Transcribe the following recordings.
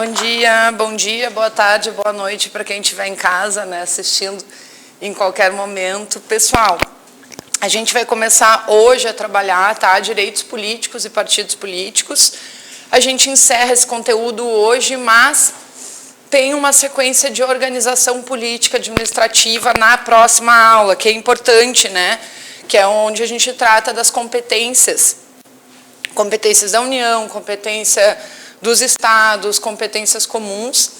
Bom dia, boa tarde, boa noite para quem estiver em casa, né, assistindo em qualquer momento. Pessoal, a gente vai começar hoje a trabalhar, tá, direitos políticos e partidos políticos. A gente encerra esse conteúdo hoje, mas tem uma sequência de organização política administrativa na próxima aula, que é importante, né, que é onde a gente trata das competências da União, competência dos estados, competências comuns,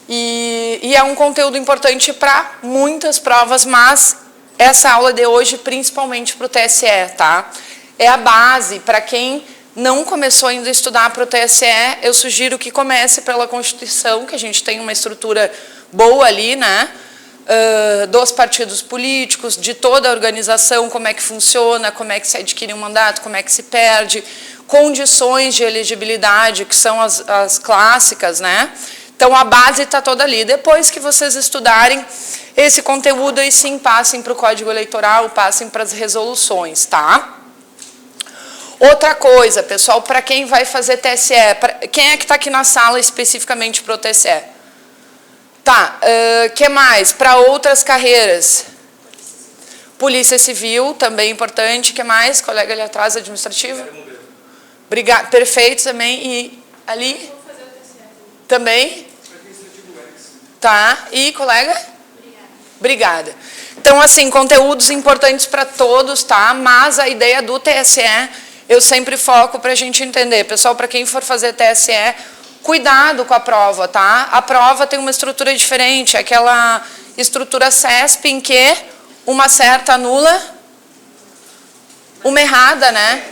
e é um conteúdo importante para muitas provas, mas essa aula de hoje principalmente para o TSE, tá? É a base para quem não começou ainda a estudar para o TSE, eu sugiro que comece pela Constituição, que a gente tem uma estrutura boa ali, né? Dos partidos políticos, de toda a organização, como é que funciona, como é que se adquire um mandato, como é que se perde, condições de elegibilidade, que são as clássicas, né? Então, a base está toda ali. Depois que vocês estudarem esse conteúdo, aí sim, passem para o Código Eleitoral, passem para as resoluções, tá? Outra coisa, pessoal, para quem vai fazer TSE, quem é que está aqui na sala especificamente para o TSE? Tá, que mais? Para outras carreiras. Polícia Civil, também importante. Que mais? Colega ali atrás, administrativo? Obrigado, perfeito também. E ali? Também? Tá, e colega? Obrigada. Então, assim, conteúdos importantes para todos, tá? Mas a ideia do TSE, eu sempre foco para a gente entender. Pessoal, para quem for fazer TSE, cuidado com a prova, tá? A prova tem uma estrutura diferente, aquela estrutura CESP em que uma certa anula uma errada, né?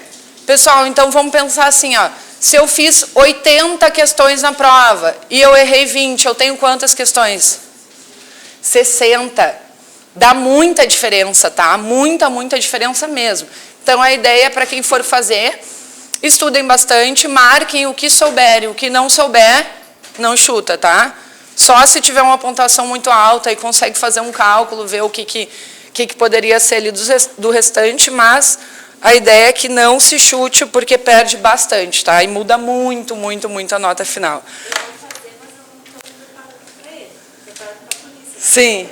Pessoal, então vamos pensar assim, ó, se eu fiz 80 questões na prova e eu errei 20, eu tenho quantas questões? 60. Dá muita diferença, tá? Muita diferença mesmo. Então a ideia para quem for fazer, estudem bastante, marquem o que souberem, o que não souber, não chuta, tá? Só se tiver uma pontuação muito alta e consegue fazer um cálculo, ver o que poderia ser ali do restante, mas a ideia é que não se chute, porque perde bastante, tá? E muda muito a nota final. Sim.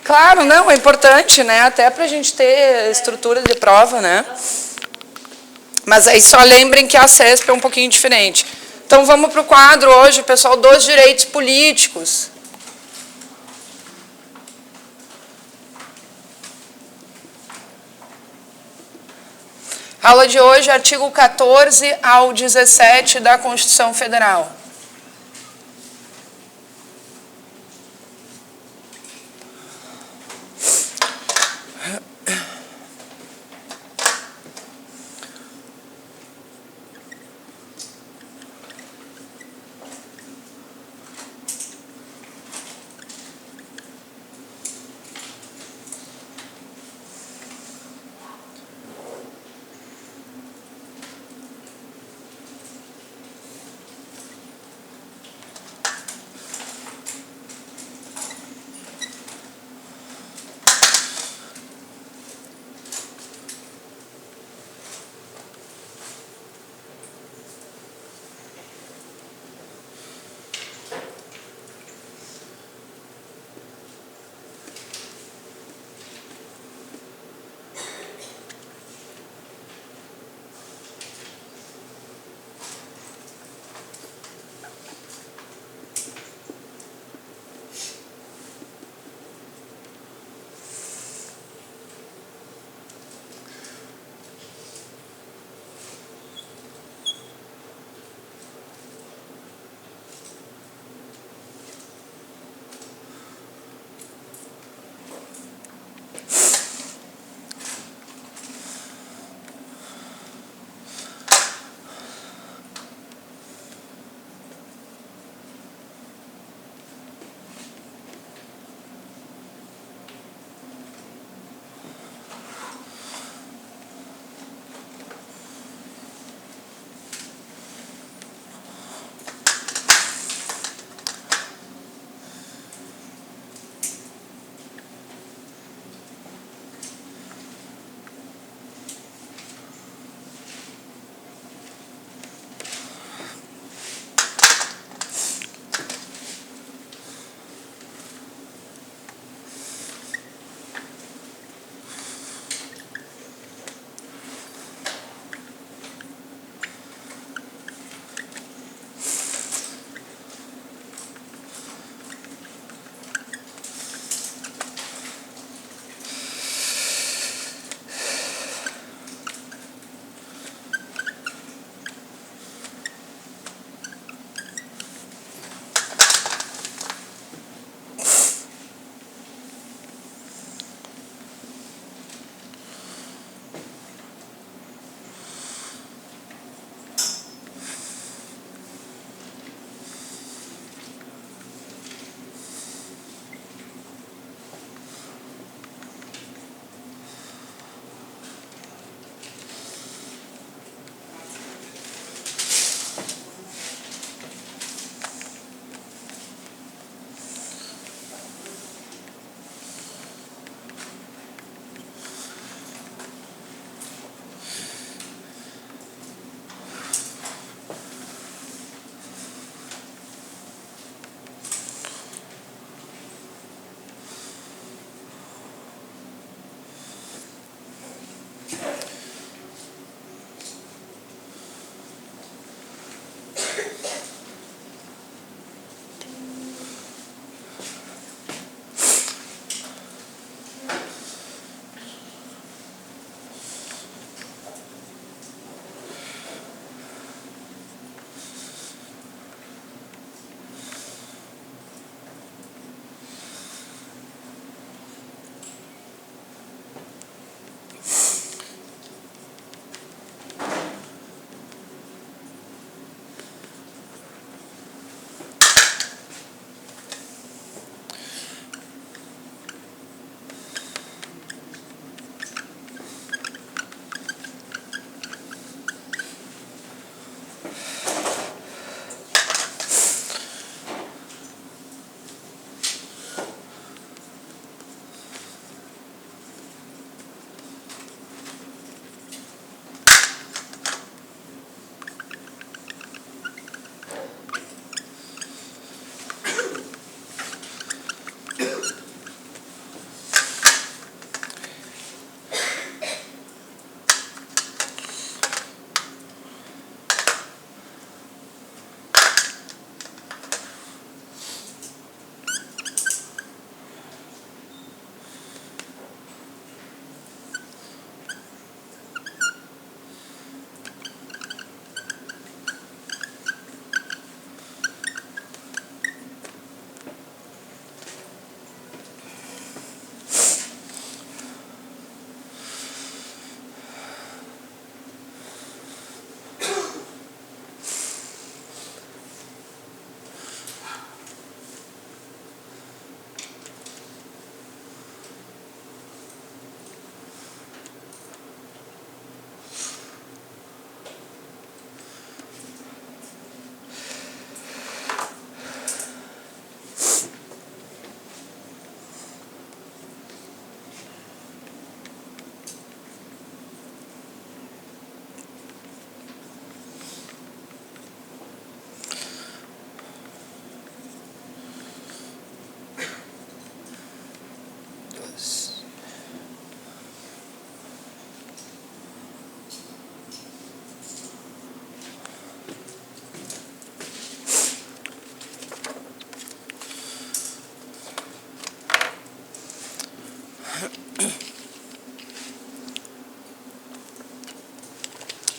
Claro, não, é importante, né? Até para a gente ter estrutura de prova, né? Mas aí só lembrem que a CESP é um pouquinho diferente. Então vamos para o quadro hoje, pessoal, dos direitos políticos. Aula de hoje, artigo 14 ao 17 da Constituição Federal.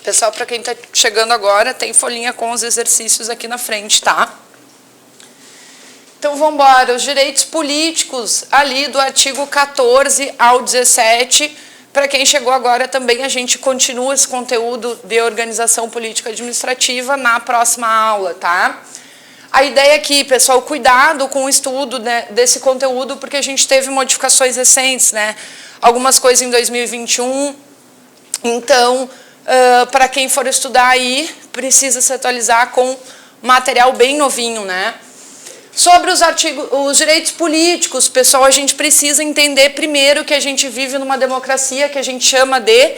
Pessoal, para quem está chegando agora, tem folhinha com os exercícios aqui na frente, tá? Então, vamos embora. Os direitos políticos, ali do artigo 14 ao 17, para quem chegou agora também, a gente continua esse conteúdo de organização política administrativa na próxima aula, tá? A ideia aqui, pessoal, cuidado com o estudo, né, desse conteúdo, porque a gente teve modificações recentes, né? Algumas coisas em 2021, então, para quem for estudar aí, precisa se atualizar com material bem novinho, né? Sobre os direitos políticos, pessoal, a gente precisa entender primeiro que a gente vive numa democracia que a gente chama de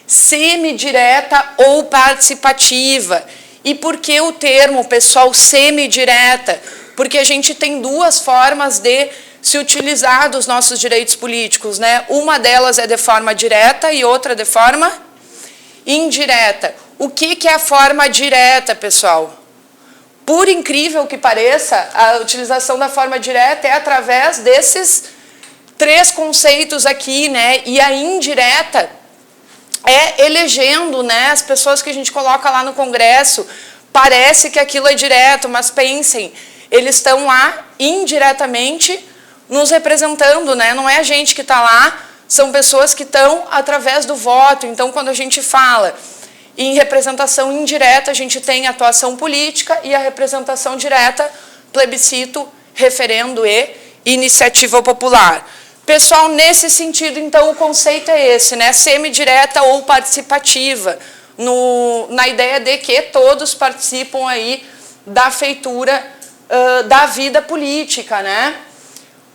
semidireta ou participativa. E por que o termo, pessoal, semidireta? Porque a gente tem duas formas de se utilizar dos nossos direitos políticos, né? Uma delas é de forma direta e outra de forma indireta. O que é a forma direta, pessoal? Por incrível que pareça, a utilização da forma direta é através desses três conceitos aqui, né? E a indireta é elegendo, né, as pessoas que a gente coloca lá no Congresso. Parece que aquilo é direto, mas pensem, eles estão lá indiretamente nos representando, né? Não é a gente que está lá, são pessoas que estão através do voto. Então, quando a gente fala em representação indireta, a gente tem a atuação política e a representação direta, plebiscito, referendo e iniciativa popular. Pessoal, nesse sentido, então, o conceito é esse, né? Semidireta ou participativa, na ideia de que todos participam aí da feitura da vida política, né?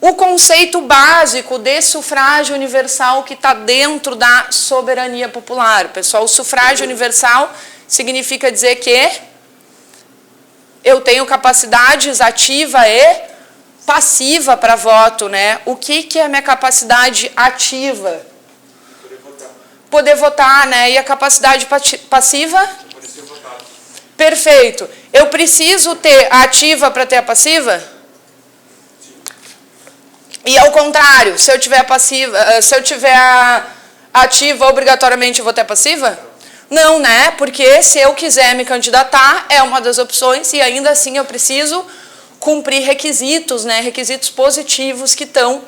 O conceito básico de sufrágio universal que está dentro da soberania popular. Pessoal, o sufrágio universal significa dizer que eu tenho capacidades ativa e passiva para voto, né? O que é a minha capacidade ativa? Poder votar, né? E a capacidade passiva? Poder ser votado. Perfeito. Eu preciso ter a ativa para ter a passiva? E ao contrário, se eu tiver passiva, se eu tiver a ativa, obrigatoriamente eu vou ter a passiva? Não, né? Porque se eu quiser me candidatar, é uma das opções e ainda assim eu preciso cumprir requisitos, né? Requisitos positivos que estão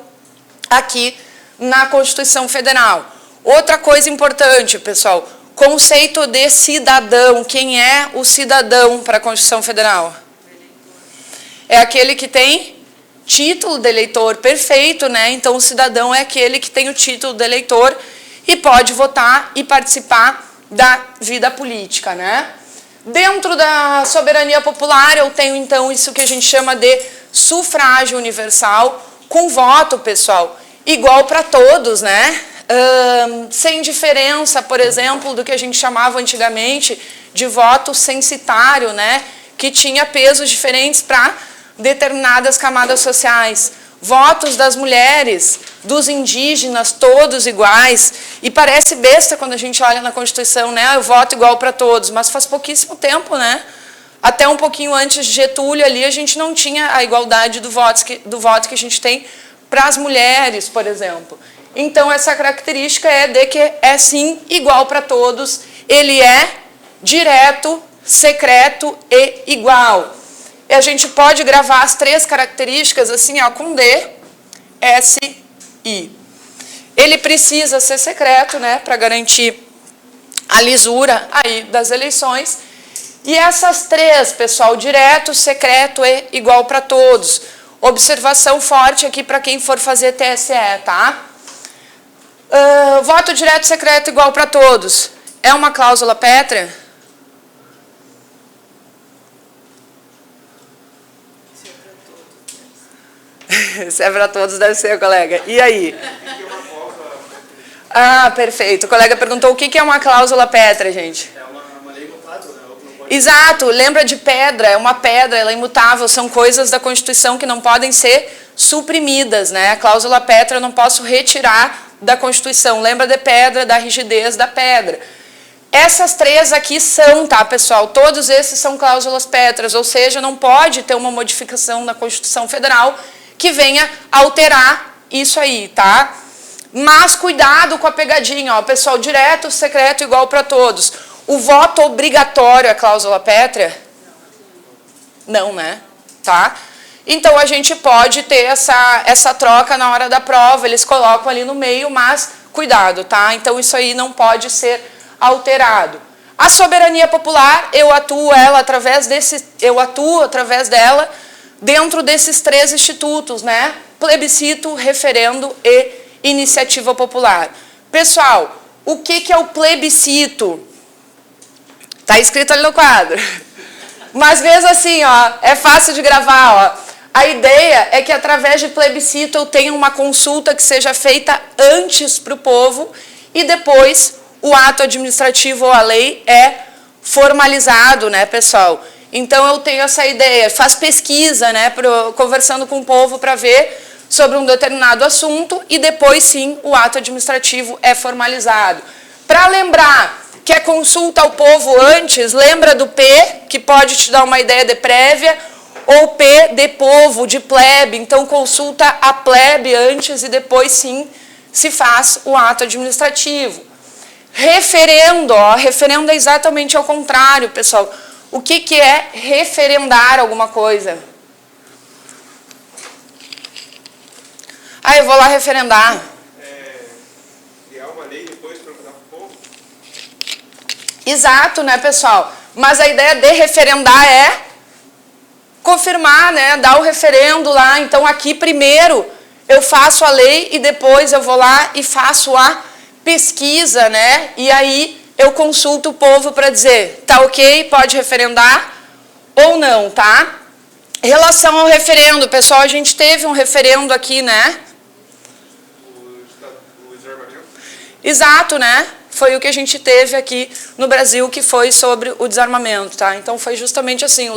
aqui na Constituição Federal. Outra coisa importante, pessoal, conceito de cidadão. Quem é o cidadão para a Constituição Federal? É aquele que tem título de eleitor, perfeito, né? Então, o cidadão é aquele que tem o título de eleitor e pode votar e participar da vida política, né? Dentro da soberania popular, eu tenho, então, isso que a gente chama de sufrágio universal, com voto, pessoal, igual para todos, né? Sem diferença, por exemplo, do que a gente chamava antigamente de voto censitário, né? Que tinha pesos diferentes para determinadas camadas sociais, votos das mulheres, dos indígenas, todos iguais, e parece besta quando a gente olha na Constituição, né, eu voto igual para todos, mas faz pouquíssimo tempo, né, até um pouquinho antes de Getúlio ali, a gente não tinha a igualdade do voto que a gente tem para as mulheres, por exemplo. Então, essa característica é de que é sim igual para todos, ele é direto, secreto e igual. E a gente pode gravar as três características assim, ó, com D, S, I. Ele precisa ser secreto, né, para garantir a lisura aí das eleições. E essas três, pessoal, direto, secreto e igual para todos. Observação forte aqui para quem for fazer TSE, tá? Voto direto, secreto, igual para todos. É uma cláusula pétrea? Se é para todos, deve ser, colega. E aí? Ah, perfeito. O colega perguntou o que é uma cláusula pétrea, gente. É uma lei imutável, né? Exato. Lembra de pedra? É uma pedra, ela é imutável. São coisas da Constituição que não podem ser suprimidas, né? A cláusula pétrea eu não posso retirar da Constituição. Lembra de pedra, da rigidez da pedra. Essas três aqui são, tá, pessoal? Todos esses são cláusulas pétreas, ou seja, não pode ter uma modificação na Constituição Federal que venha alterar isso aí, tá? Mas cuidado com a pegadinha, ó, pessoal, direto, secreto, igual para todos. O voto obrigatório é cláusula pétrea? Não, né? Tá? Então, a gente pode ter essa troca na hora da prova, eles colocam ali no meio, mas cuidado, tá? Então, isso aí não pode ser alterado. A soberania popular, eu atuo através dela dentro desses 3 institutos, né? Plebiscito, referendo e iniciativa popular. Pessoal, o que é o plebiscito? Tá escrito ali no quadro. Mas mesmo assim, ó, é fácil de gravar, ó. A ideia é que através de plebiscito eu tenha uma consulta que seja feita antes para o povo e depois o ato administrativo ou a lei é formalizado, né, pessoal? Então eu tenho essa ideia, faz pesquisa, né, conversando com o povo para ver sobre um determinado assunto e depois sim o ato administrativo é formalizado. Para lembrar que é consulta ao povo antes, lembra do P, que pode te dar uma ideia de prévia, ou P de povo, de plebe, então consulta a plebe antes e depois sim se faz o ato administrativo. Referendo, ó, referendo é exatamente ao contrário, pessoal. O que é referendar alguma coisa? Ah, eu vou lá referendar. Criar uma lei depois para mandar para o povo? Exato, né, pessoal? Mas a ideia de referendar é confirmar, né, dar o referendo lá. Então, aqui primeiro eu faço a lei e depois eu vou lá e faço a pesquisa, né? E aí eu consulto o povo para dizer, tá ok, pode referendar ou não, tá? Em relação ao referendo, pessoal, a gente teve um referendo aqui, né? O desarmamento? Exato, né? Foi o que a gente teve aqui no Brasil, que foi sobre o desarmamento, tá? Então, foi justamente assim,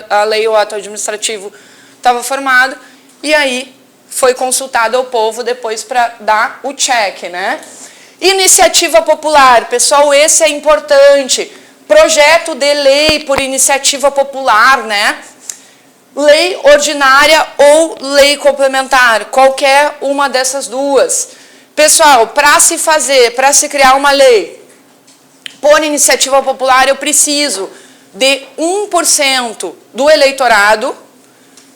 a lei, o ato administrativo estava formado, e aí foi consultado ao povo depois para dar o check, né? Iniciativa popular, pessoal, esse é importante. Projeto de lei por iniciativa popular, né? Lei ordinária ou lei complementar, qualquer uma dessas duas. Pessoal, para se criar uma lei por iniciativa popular, eu preciso de 1% do eleitorado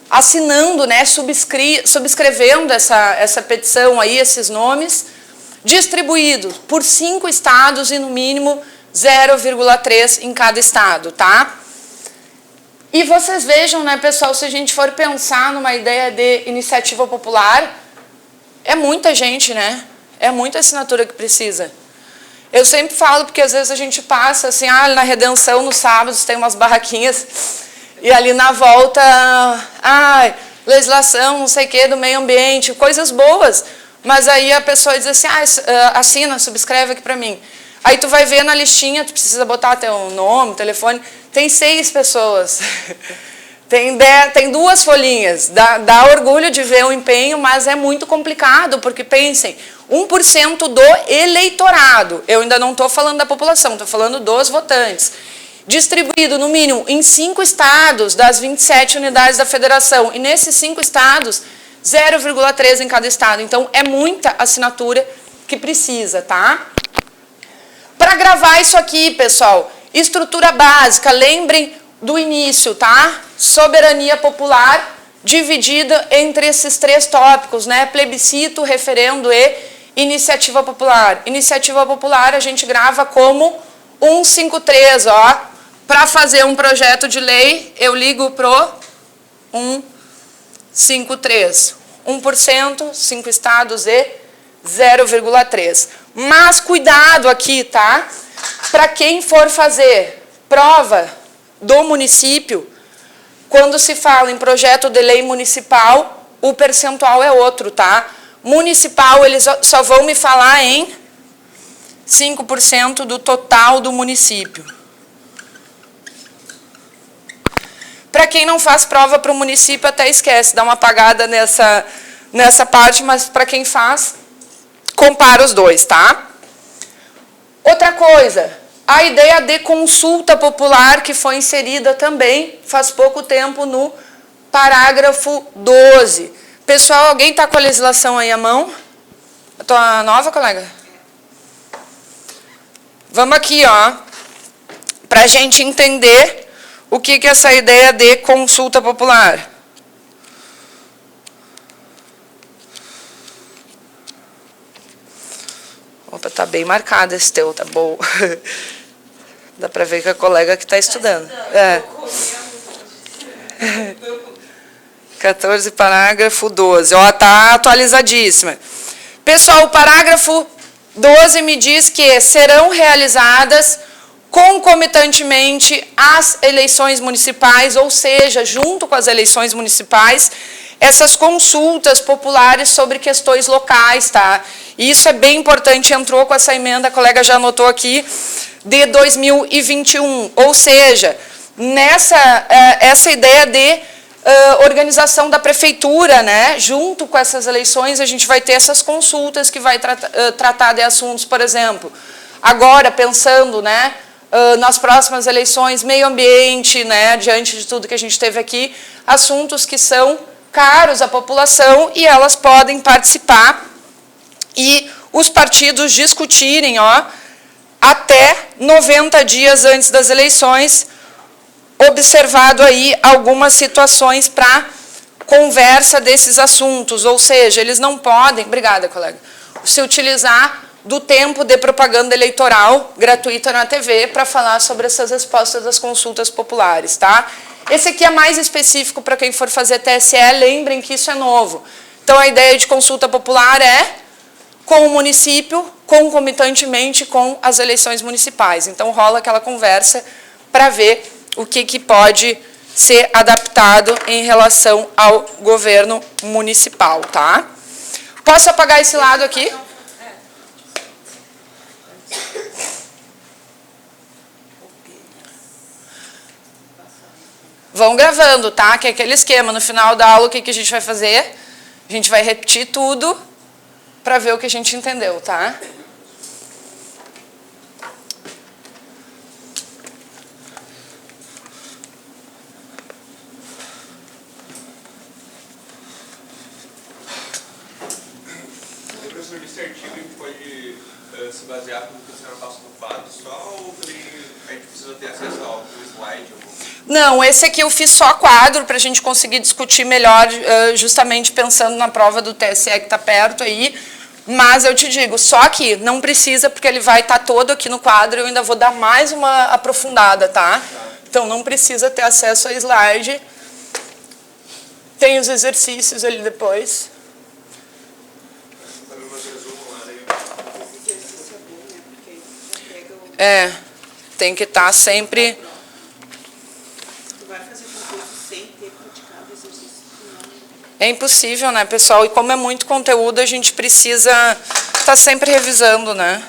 assinando, né, subscrevendo essa petição aí, esses nomes, distribuídos por 5 estados e no mínimo 0,3 em cada estado, tá? E vocês vejam, né, pessoal, se a gente for pensar numa ideia de iniciativa popular, é muita gente, né? É muita assinatura que precisa. Eu sempre falo, porque às vezes a gente passa assim, na Redenção, nos sábados, tem umas barraquinhas, e ali na volta, legislação, não sei o quê, do meio ambiente, coisas boas. Mas aí a pessoa diz assim, assina, subscreve aqui para mim. Aí tu vai ver na listinha, tu precisa botar teu nome, telefone, tem 6 pessoas. Tem 2 folhinhas, dá orgulho de ver o empenho, mas é muito complicado, porque pensem, 1% do eleitorado, eu ainda não estou falando da população, estou falando dos votantes, distribuído no mínimo em 5 estados das 27 unidades da federação, e nesses 5 estados, 0,3 em cada estado, então é muita assinatura que precisa, tá? Para gravar isso aqui, pessoal, estrutura básica, lembrem do início, tá? Soberania popular dividida entre esses 3 tópicos, né? Plebiscito, referendo e iniciativa popular. Iniciativa popular a gente grava como 153, ó. Para fazer um projeto de lei, eu ligo pro 153. 1%, 5 estados e 0,3. Mas cuidado aqui, tá? Para quem for fazer prova do município, quando se fala em projeto de lei municipal, o percentual é outro, tá? Municipal, eles só vão me falar em 5% do total do município. Para quem não faz prova para o município, até esquece, dá uma apagada nessa parte, mas para quem faz, compara os dois, tá? Outra coisa, a ideia de consulta popular que foi inserida também faz pouco tempo no parágrafo 12. Pessoal, alguém está com a legislação aí à mão? A tua nova, colega? Vamos aqui, ó. a gente entender o que é essa ideia de consulta popular. Opa, tá bem marcado esse teu, tá bom. Dá para ver que é a colega que está estudando. 14, parágrafo 12. Ó, tá atualizadíssima. Pessoal, o parágrafo 12 me diz que serão realizadas concomitantemente às eleições municipais, ou seja, junto com as eleições municipais, essas consultas populares sobre questões locais, tá? Isso é bem importante, entrou com essa emenda, a colega já anotou aqui, de 2021, ou seja, essa ideia de organização da prefeitura, né? Junto com essas eleições, a gente vai ter essas consultas que vai tratar de assuntos, por exemplo, agora pensando, né, nas próximas eleições, meio ambiente, né, diante de tudo que a gente teve aqui, assuntos que são caros à população e elas podem participar e os partidos discutirem, ó, até 90 dias antes das eleições, observado aí algumas situações para conversa desses assuntos, ou seja, eles não podem, obrigada, colega, se utilizar do tempo de propaganda eleitoral gratuita na TV para falar sobre essas respostas das consultas populares, tá? Esse aqui é mais específico para quem for fazer TSE, lembrem que isso é novo. Então, a ideia de consulta popular é com o município, concomitantemente com as eleições municipais. Então, rola aquela conversa para ver o que pode ser adaptado em relação ao governo municipal, tá? Posso apagar esse lado aqui? Vão gravando, tá? Que é aquele esquema. No final da aula, o que a gente vai fazer? A gente vai repetir tudo para ver o que a gente entendeu, tá? Professor, esse artigo a gente pode se basear no que a senhora passa no quadro só, ou também a gente precisa ter acesso ao slide? Não, esse aqui eu fiz só quadro para a gente conseguir discutir melhor, justamente pensando na prova do TSE que está perto aí. Mas eu te digo, só que não precisa, porque ele vai estar todo aqui no quadro, eu ainda vou dar mais uma aprofundada, tá? Então não precisa ter acesso a slide. Tem os exercícios ali depois. Tem que estar sempre... É impossível, né, pessoal? E como é muito conteúdo, a gente precisa estar sempre revisando, né?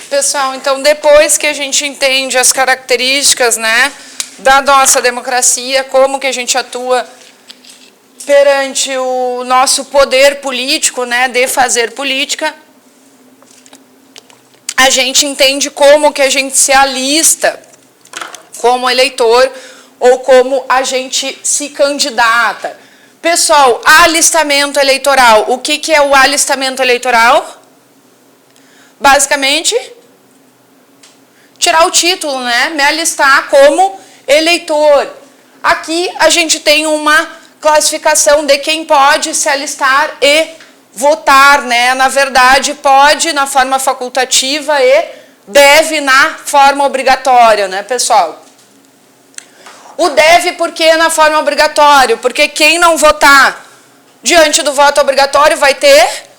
Pessoal, então depois que a gente entende as características, né, da nossa democracia, como que a gente atua perante o nosso poder político, né, de fazer política, a gente entende como que a gente se alista como eleitor ou como a gente se candidata. Pessoal, alistamento eleitoral. O que é o alistamento eleitoral? Basicamente, tirar o título, né? Me alistar como eleitor. Aqui a gente tem uma classificação de quem pode se alistar e votar, né? Na verdade, pode na forma facultativa e deve na forma obrigatória, né, pessoal? O deve por que na forma obrigatória? Porque quem não votar diante do voto obrigatório vai ter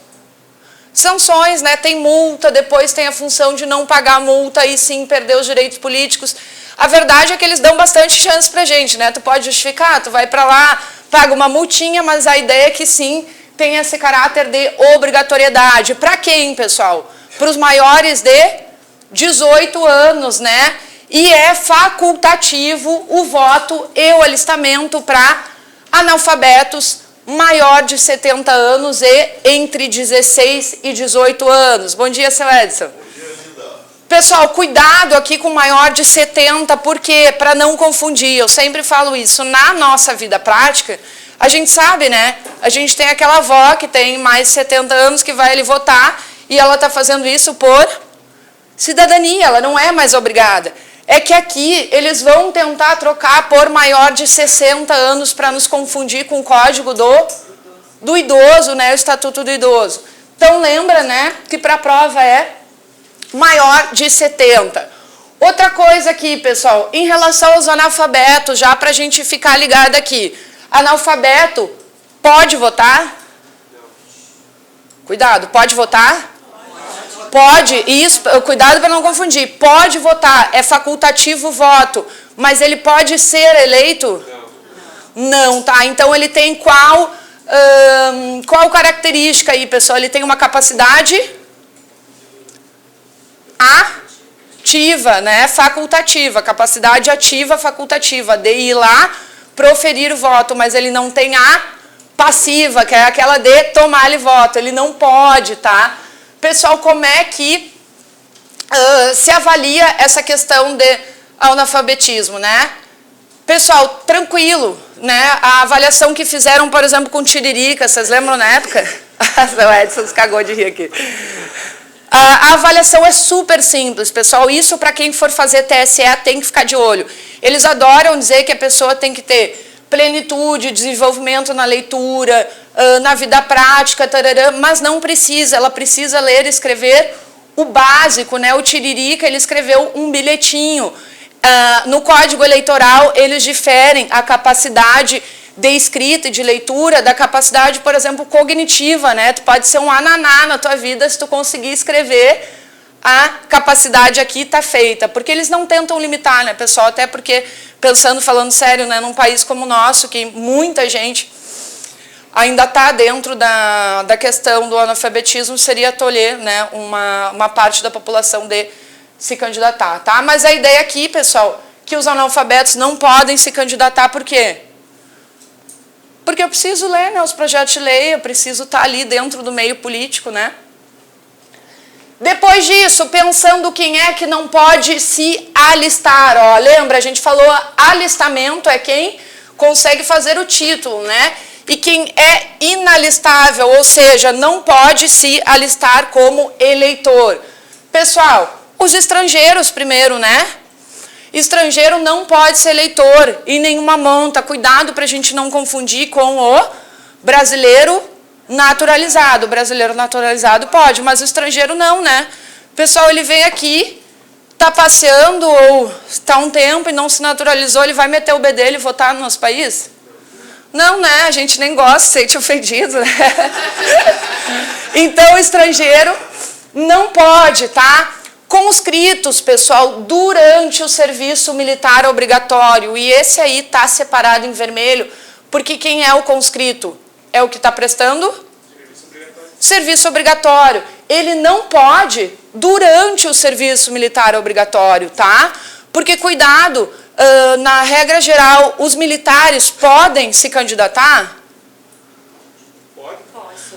sanções, né? Tem multa, depois tem a função de não pagar a multa e sim perder os direitos políticos. A verdade é que eles dão bastante chance pra gente, né? Tu pode justificar, tu vai pra lá, paga uma multinha, mas a ideia é que sim, tem esse caráter de obrigatoriedade. Para quem, pessoal? Para os maiores de 18 anos, né? E é facultativo o voto e o alistamento para analfabetos maior de 70 anos e entre 16 e 18 anos. Bom dia, seu Edson. Bom dia, Linda. Pessoal, cuidado aqui com maior de 70, porque para não confundir, eu sempre falo isso, na nossa vida prática, a gente sabe, né? A gente tem aquela avó que tem mais de 70 anos que vai ali votar e ela está fazendo isso por cidadania, ela não é mais obrigada. É que aqui eles vão tentar trocar por maior de 60 anos para nos confundir com o código do idoso, né? O Estatuto do Idoso. Então lembra, né, que para a prova é maior de 70. Outra coisa aqui, pessoal, em relação aos analfabetos, já para a gente ficar ligado aqui. Analfabeto pode votar? Cuidado, pode votar? Pode, isso, cuidado para não confundir. Pode votar, é facultativo o voto, mas ele pode ser eleito? Não, tá? Então ele tem qual característica aí, pessoal? Ele tem uma capacidade ativa, né? Facultativa, capacidade ativa facultativa, de ir lá proferir o voto, mas ele não tem a passiva, que é aquela de tomar-lhe voto. Ele não pode, tá? Pessoal, como é que se avalia essa questão de analfabetismo, né? Pessoal, tranquilo, né? A avaliação que fizeram, por exemplo, com Tiririca, vocês lembram na época? O Edson se cagou de rir aqui. A avaliação é super simples, pessoal. Isso para quem for fazer TSE tem que ficar de olho. Eles adoram dizer que a pessoa tem que ter plenitude, desenvolvimento na leitura, na vida prática, tarará, mas não precisa, ela precisa ler e escrever o básico, né? O Tiririca, ele escreveu um bilhetinho. No Código Eleitoral, eles diferem a capacidade de escrita e de leitura, da capacidade, por exemplo, cognitiva, né? Tu pode ser um ananá na tua vida se tu conseguir escrever, a capacidade aqui está feita. Porque eles não tentam limitar, né, pessoal? Até porque, falando sério, né, num país como o nosso, que muita gente ainda está dentro da questão do analfabetismo, seria tolher, né, uma parte da população de se candidatar, tá? Mas a ideia aqui, pessoal, que os analfabetos não podem se candidatar, por quê? Porque eu preciso ler, né, os projetos de lei, eu preciso estar ali dentro do meio político, né? Depois disso, pensando quem é que não pode se alistar, ó, lembra, a gente falou, alistamento é quem consegue fazer o título, né? E quem é inalistável, ou seja, não pode se alistar como eleitor. Pessoal, os estrangeiros primeiro, né? Estrangeiro não pode ser eleitor em nenhuma monta. Cuidado para a gente não confundir com o brasileiro naturalizado. O brasileiro naturalizado pode, mas o estrangeiro não, né? O pessoal, ele vem aqui, está passeando ou está um tempo e não se naturalizou, ele vai meter o B dele e votar no nosso país? Não, né? A gente nem gosta, se sente ofendido, né? Então, o estrangeiro não pode, tá? Conscritos, pessoal, durante o serviço militar obrigatório. E esse aí está separado em vermelho, porque quem é o conscrito? É o que está prestando? Serviço obrigatório. Ele não pode durante o serviço militar obrigatório, tá? Porque, cuidado, na regra geral, os militares podem se candidatar?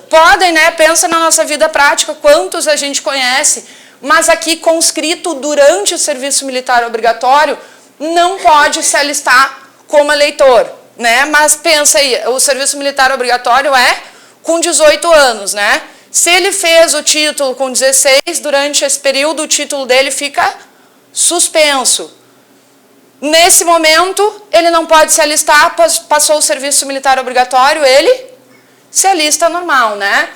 Podem, né? Pensa na nossa vida prática, quantos a gente conhece. Mas aqui, conscrito durante o serviço militar obrigatório, não pode se alistar como eleitor, né? Mas pensa aí, o serviço militar obrigatório é com 18 anos, né? Se ele fez o título com 16, durante esse período o título dele fica suspenso. Nesse momento, ele não pode se alistar, passou o serviço militar obrigatório, ele se alista normal, né?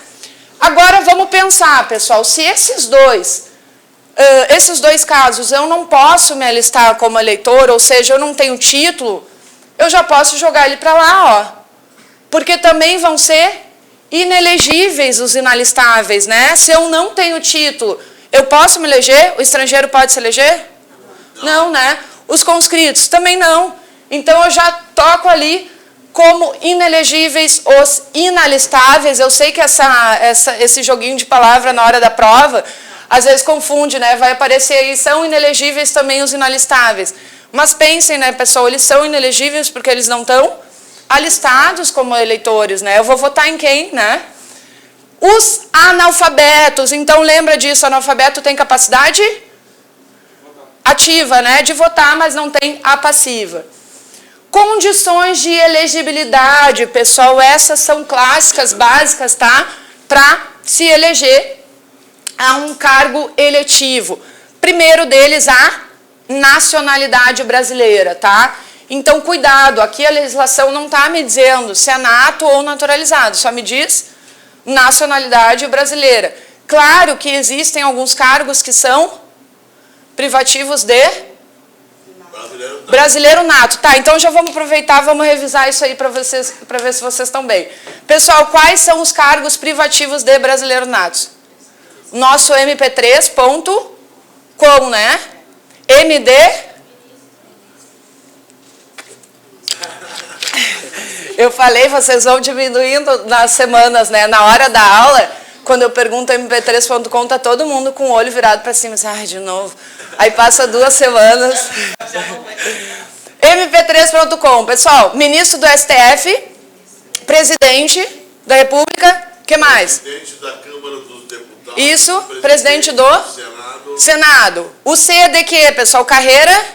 Agora vamos pensar, pessoal, se esses dois casos eu não posso me alistar como eleitor, ou seja, eu não tenho título, eu já posso jogar ele para lá, ó. Porque também vão ser inelegíveis os inalistáveis, né? Se eu não tenho título, eu posso me eleger? O estrangeiro pode se eleger? Não, né? Os conscritos também não. Então eu já toco ali como inelegíveis os inalistáveis. Eu sei que esse joguinho de palavra na hora da prova às vezes confunde, né? Vai aparecer aí, são inelegíveis também os inalistáveis. Mas pensem, né, pessoal, eles são inelegíveis porque eles não estão alistados como eleitores, né? Eu vou votar em quem, né? Os analfabetos, então lembra disso, analfabeto tem capacidade ativa, né, de votar, mas não tem a passiva. Condições de elegibilidade, pessoal, essas são clássicas, básicas, tá? Para se eleger a um cargo eletivo. Primeiro deles, a nacionalidade brasileira, tá? Então, cuidado, aqui a legislação não está me dizendo se é nato ou naturalizado, só me diz nacionalidade brasileira. Claro que existem alguns cargos que são privativos de brasileiro nato. Tá, então já vamos aproveitar, vamos revisar isso aí para vocês, para ver se vocês estão bem. Pessoal, quais são os cargos privativos de brasileiro nato? Nosso mp3.com, né? MD. Eu falei, vocês vão diminuindo nas semanas, né? Na hora da aula, quando eu pergunto mp3.com, tá todo mundo com o olho virado para cima, assim, ai, de novo. Aí passa 2 semanas. mp3.com, pessoal, ministro do STF, presidente da República, que mais? Presidente da Câmara dos Deputados. Isso, presidente do Senado. O C é de quê, pessoal? Carreira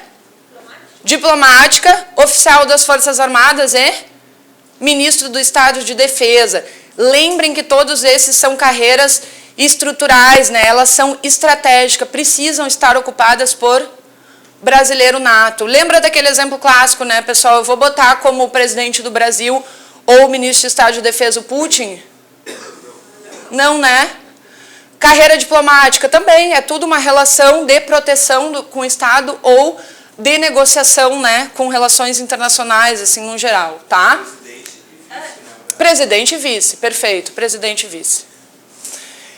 diplomática, oficial das Forças Armadas e ministro do Estado de Defesa. Lembrem que todos esses são carreiras estruturais, né? Elas são estratégicas, precisam estar ocupadas por brasileiro nato. Lembra daquele exemplo clássico, né, pessoal? Eu vou botar como presidente do Brasil ou o ministro do Estado de Defesa o Putin? Não, né? Carreira diplomática também, é tudo uma relação de proteção com o Estado ou de negociação, né, com relações internacionais, assim, no geral, tá? Presidente e vice, perfeito, presidente e vice.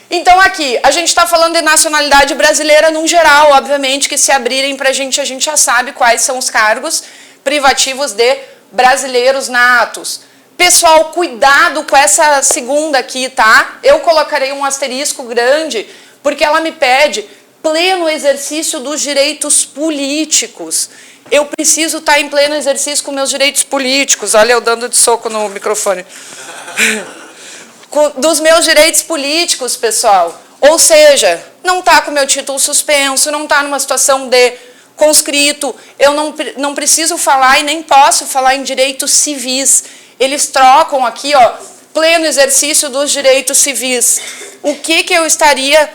Então aqui, a gente está falando de nacionalidade brasileira num geral, obviamente que se abrirem para a gente já sabe quais são os cargos privativos de brasileiros natos. Pessoal, cuidado com essa segunda aqui, tá? Eu colocarei um asterisco grande, porque ela me pede pleno exercício dos direitos políticos. Eu preciso estar em pleno exercício com meus direitos políticos. Olha, eu dando de soco no microfone. Dos meus direitos políticos, pessoal. Ou seja, não está com meu título suspenso, não está numa situação de conscrito, eu não preciso falar e nem posso falar em direitos civis. Eles trocam aqui, ó, pleno exercício dos direitos civis. O que eu estaria...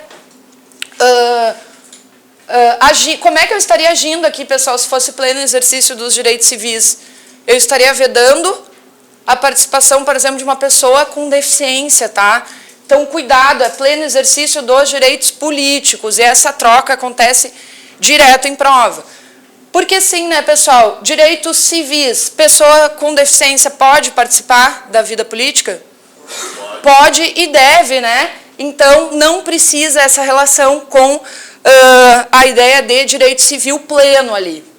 como é que eu estaria agindo aqui, pessoal, se fosse pleno exercício dos direitos civis? Eu estaria vedando a participação, por exemplo, de uma pessoa com deficiência, tá? Então, cuidado, é pleno exercício dos direitos políticos, e essa troca acontece direto em prova. Porque sim, né, pessoal, direitos civis, pessoa com deficiência pode participar da vida política? Pode e deve, né? Então, não precisa essa relação com a ideia de direito civil pleno ali.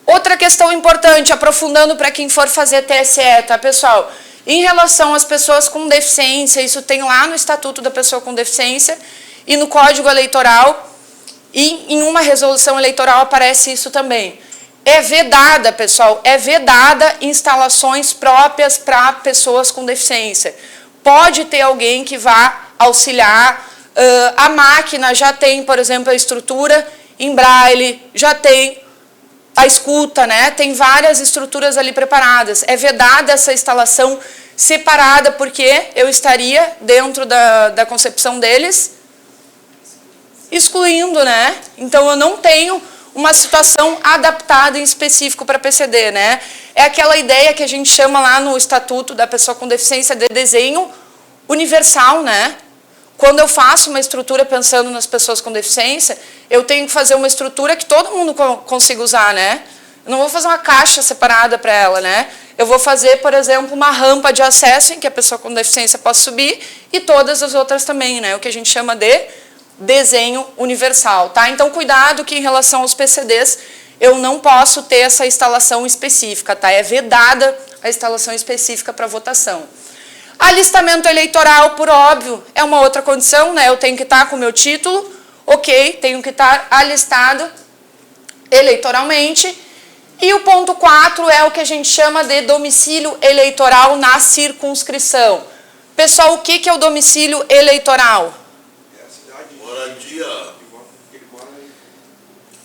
Outra questão importante, aprofundando para quem for fazer TSE, tá, pessoal? Em relação às pessoas com deficiência, isso tem lá no Estatuto da Pessoa com Deficiência e no Código Eleitoral, e em uma resolução eleitoral aparece isso também. É vedada, pessoal, é vedada instalações próprias para pessoas com deficiência. Pode ter alguém que vá auxiliar, a máquina já tem, por exemplo, a estrutura em braille, já tem a escuta, né? Tem várias estruturas ali preparadas. É vedada essa instalação separada, porque eu estaria, dentro da concepção deles, excluindo, né? Então, eu não tenho uma situação adaptada em específico para PCD, né? É aquela ideia que a gente chama lá no Estatuto da Pessoa com Deficiência de desenho universal, né? Quando eu faço uma estrutura pensando nas pessoas com deficiência, eu tenho que fazer uma estrutura que todo mundo consiga usar, né? Eu não vou fazer uma caixa separada para ela, né? Eu vou fazer, por exemplo, uma rampa de acesso em que a pessoa com deficiência possa subir e todas as outras também, né? O que a gente chama de desenho universal, tá? Então, cuidado que em relação aos PCDs, eu não posso ter essa instalação específica, tá? É vedada a instalação específica para votação. Alistamento eleitoral, por óbvio, é uma outra condição, né? Eu tenho que estar com o meu título, ok, tenho que estar alistado eleitoralmente. E o ponto 4 é o que a gente chama de domicílio eleitoral na circunscrição. Pessoal, o que é o domicílio eleitoral? Moradia.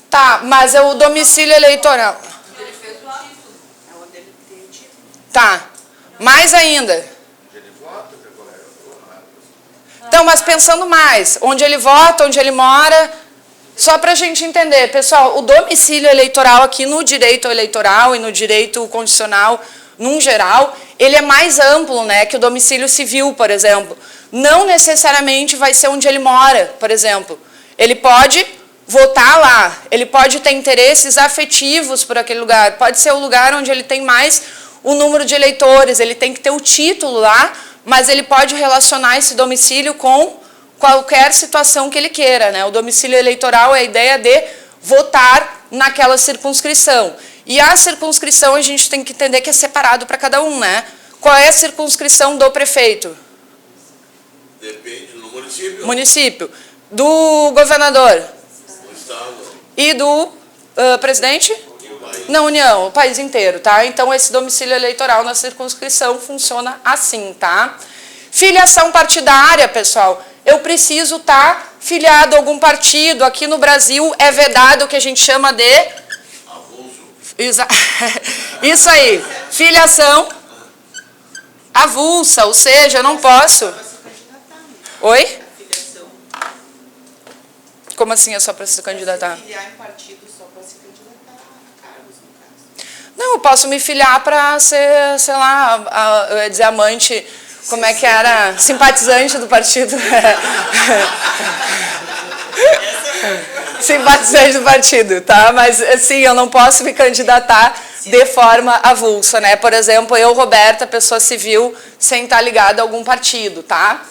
Tá, mas é o domicílio eleitoral. Ele fez o título. É onde ele tem o título. Tá, mais ainda. Então, mas pensando mais, onde ele vota, onde ele mora, só para a gente entender, pessoal, o domicílio eleitoral aqui no direito eleitoral e no direito constitucional, num geral, ele é mais amplo, né, que o domicílio civil, por exemplo. Não necessariamente vai ser onde ele mora, por exemplo. Ele pode votar lá, ele pode ter interesses afetivos por aquele lugar, pode ser o lugar onde ele tem mais o número de eleitores, ele tem que ter o título lá, mas ele pode relacionar esse domicílio com qualquer situação que ele queira, né? O domicílio eleitoral é a ideia de votar naquela circunscrição. E a circunscrição a gente tem que entender que é separado para cada um, né? Qual é a circunscrição do prefeito? Depende do município. Município. Do governador? Do estado. E do presidente? Na União, o país inteiro, tá? Então, esse domicílio eleitoral na circunscrição funciona assim, tá? Filiação partidária, pessoal. Eu preciso estar filiado a algum partido. Aqui no Brasil é vedado o que a gente chama de... Isso aí. Filiação avulsa, ou seja, eu não posso... Oi? Como assim é só para se candidatar? Filiar em partido só para se candidatar a cargos, no caso. Não, eu posso me filiar para ser, sei lá, eu ia dizer amante, como é que era? Simpatizante do partido. Simpatizante do partido, tá? Mas, assim, eu não posso me candidatar de forma avulsa, né? Por exemplo, eu, Roberta, pessoa civil, sem estar ligada a algum partido, tá?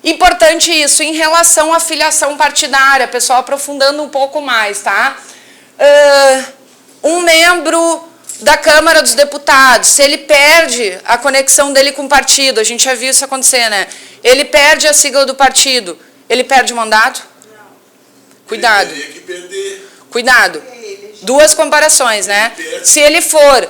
Importante isso, em relação à filiação partidária, pessoal, aprofundando um pouco mais, tá? Um membro da Câmara dos Deputados, se ele perde a conexão dele com o partido, a gente já viu isso acontecer, né? Ele perde a sigla do partido, ele perde o mandato? Não. Cuidado. Ele teria que perder. Cuidado. Duas comparações, né? Se ele for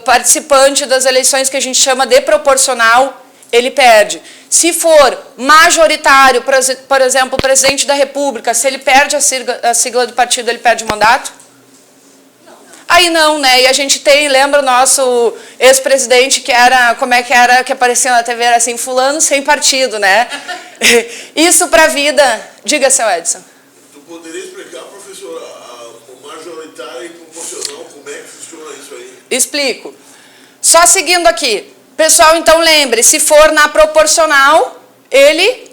participante das eleições que a gente chama de proporcional, ele perde. Se for majoritário, por exemplo, o presidente da República, se ele perde a sigla do partido, ele perde o mandato? Não. Aí não, né? E a gente tem, lembra o nosso ex-presidente que era, como é que era, que aparecia na TV, era assim, fulano sem partido, né? Isso para a vida. Diga, seu Edson. Tu poderia explicar, professora, o majoritário e proporcional, como é que funciona isso aí? Explico. Só seguindo aqui. Pessoal, então lembre, se for na proporcional, ele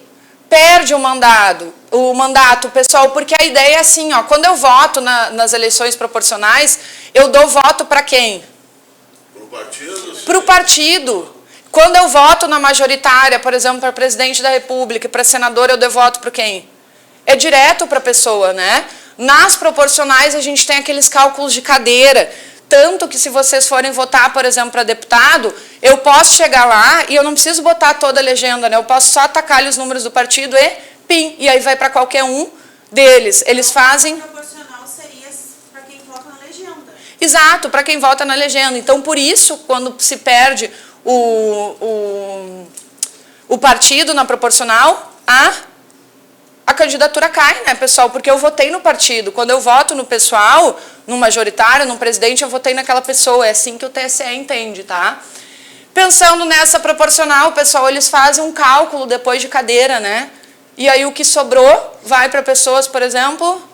perde o mandato, pessoal, porque a ideia é assim, ó, quando eu voto nas eleições proporcionais, eu dou voto para quem? Para o partido? Para o partido. Quando eu voto na majoritária, por exemplo, para presidente da República e para senador, eu dou voto para quem? É direto para a pessoa, né? Nas proporcionais, a gente tem aqueles cálculos de cadeira. Tanto que se vocês forem votar, por exemplo, para deputado, eu posso chegar lá e eu não preciso botar toda a legenda, né? Eu posso só atacar ali os números do partido e pim, e aí vai para qualquer um deles. Eles fazem... O proporcional seria para quem vota na legenda. Exato, para quem vota na legenda. Então, por isso, quando se perde o partido na proporcional, a candidatura cai, né, pessoal? Porque eu votei no partido. Quando eu voto no pessoal, no majoritário, no presidente, eu votei naquela pessoa. É assim que o TSE entende, tá? Pensando nessa proporcional, pessoal, eles fazem um cálculo depois de cadeira, né? E aí o que sobrou vai para pessoas, por exemplo,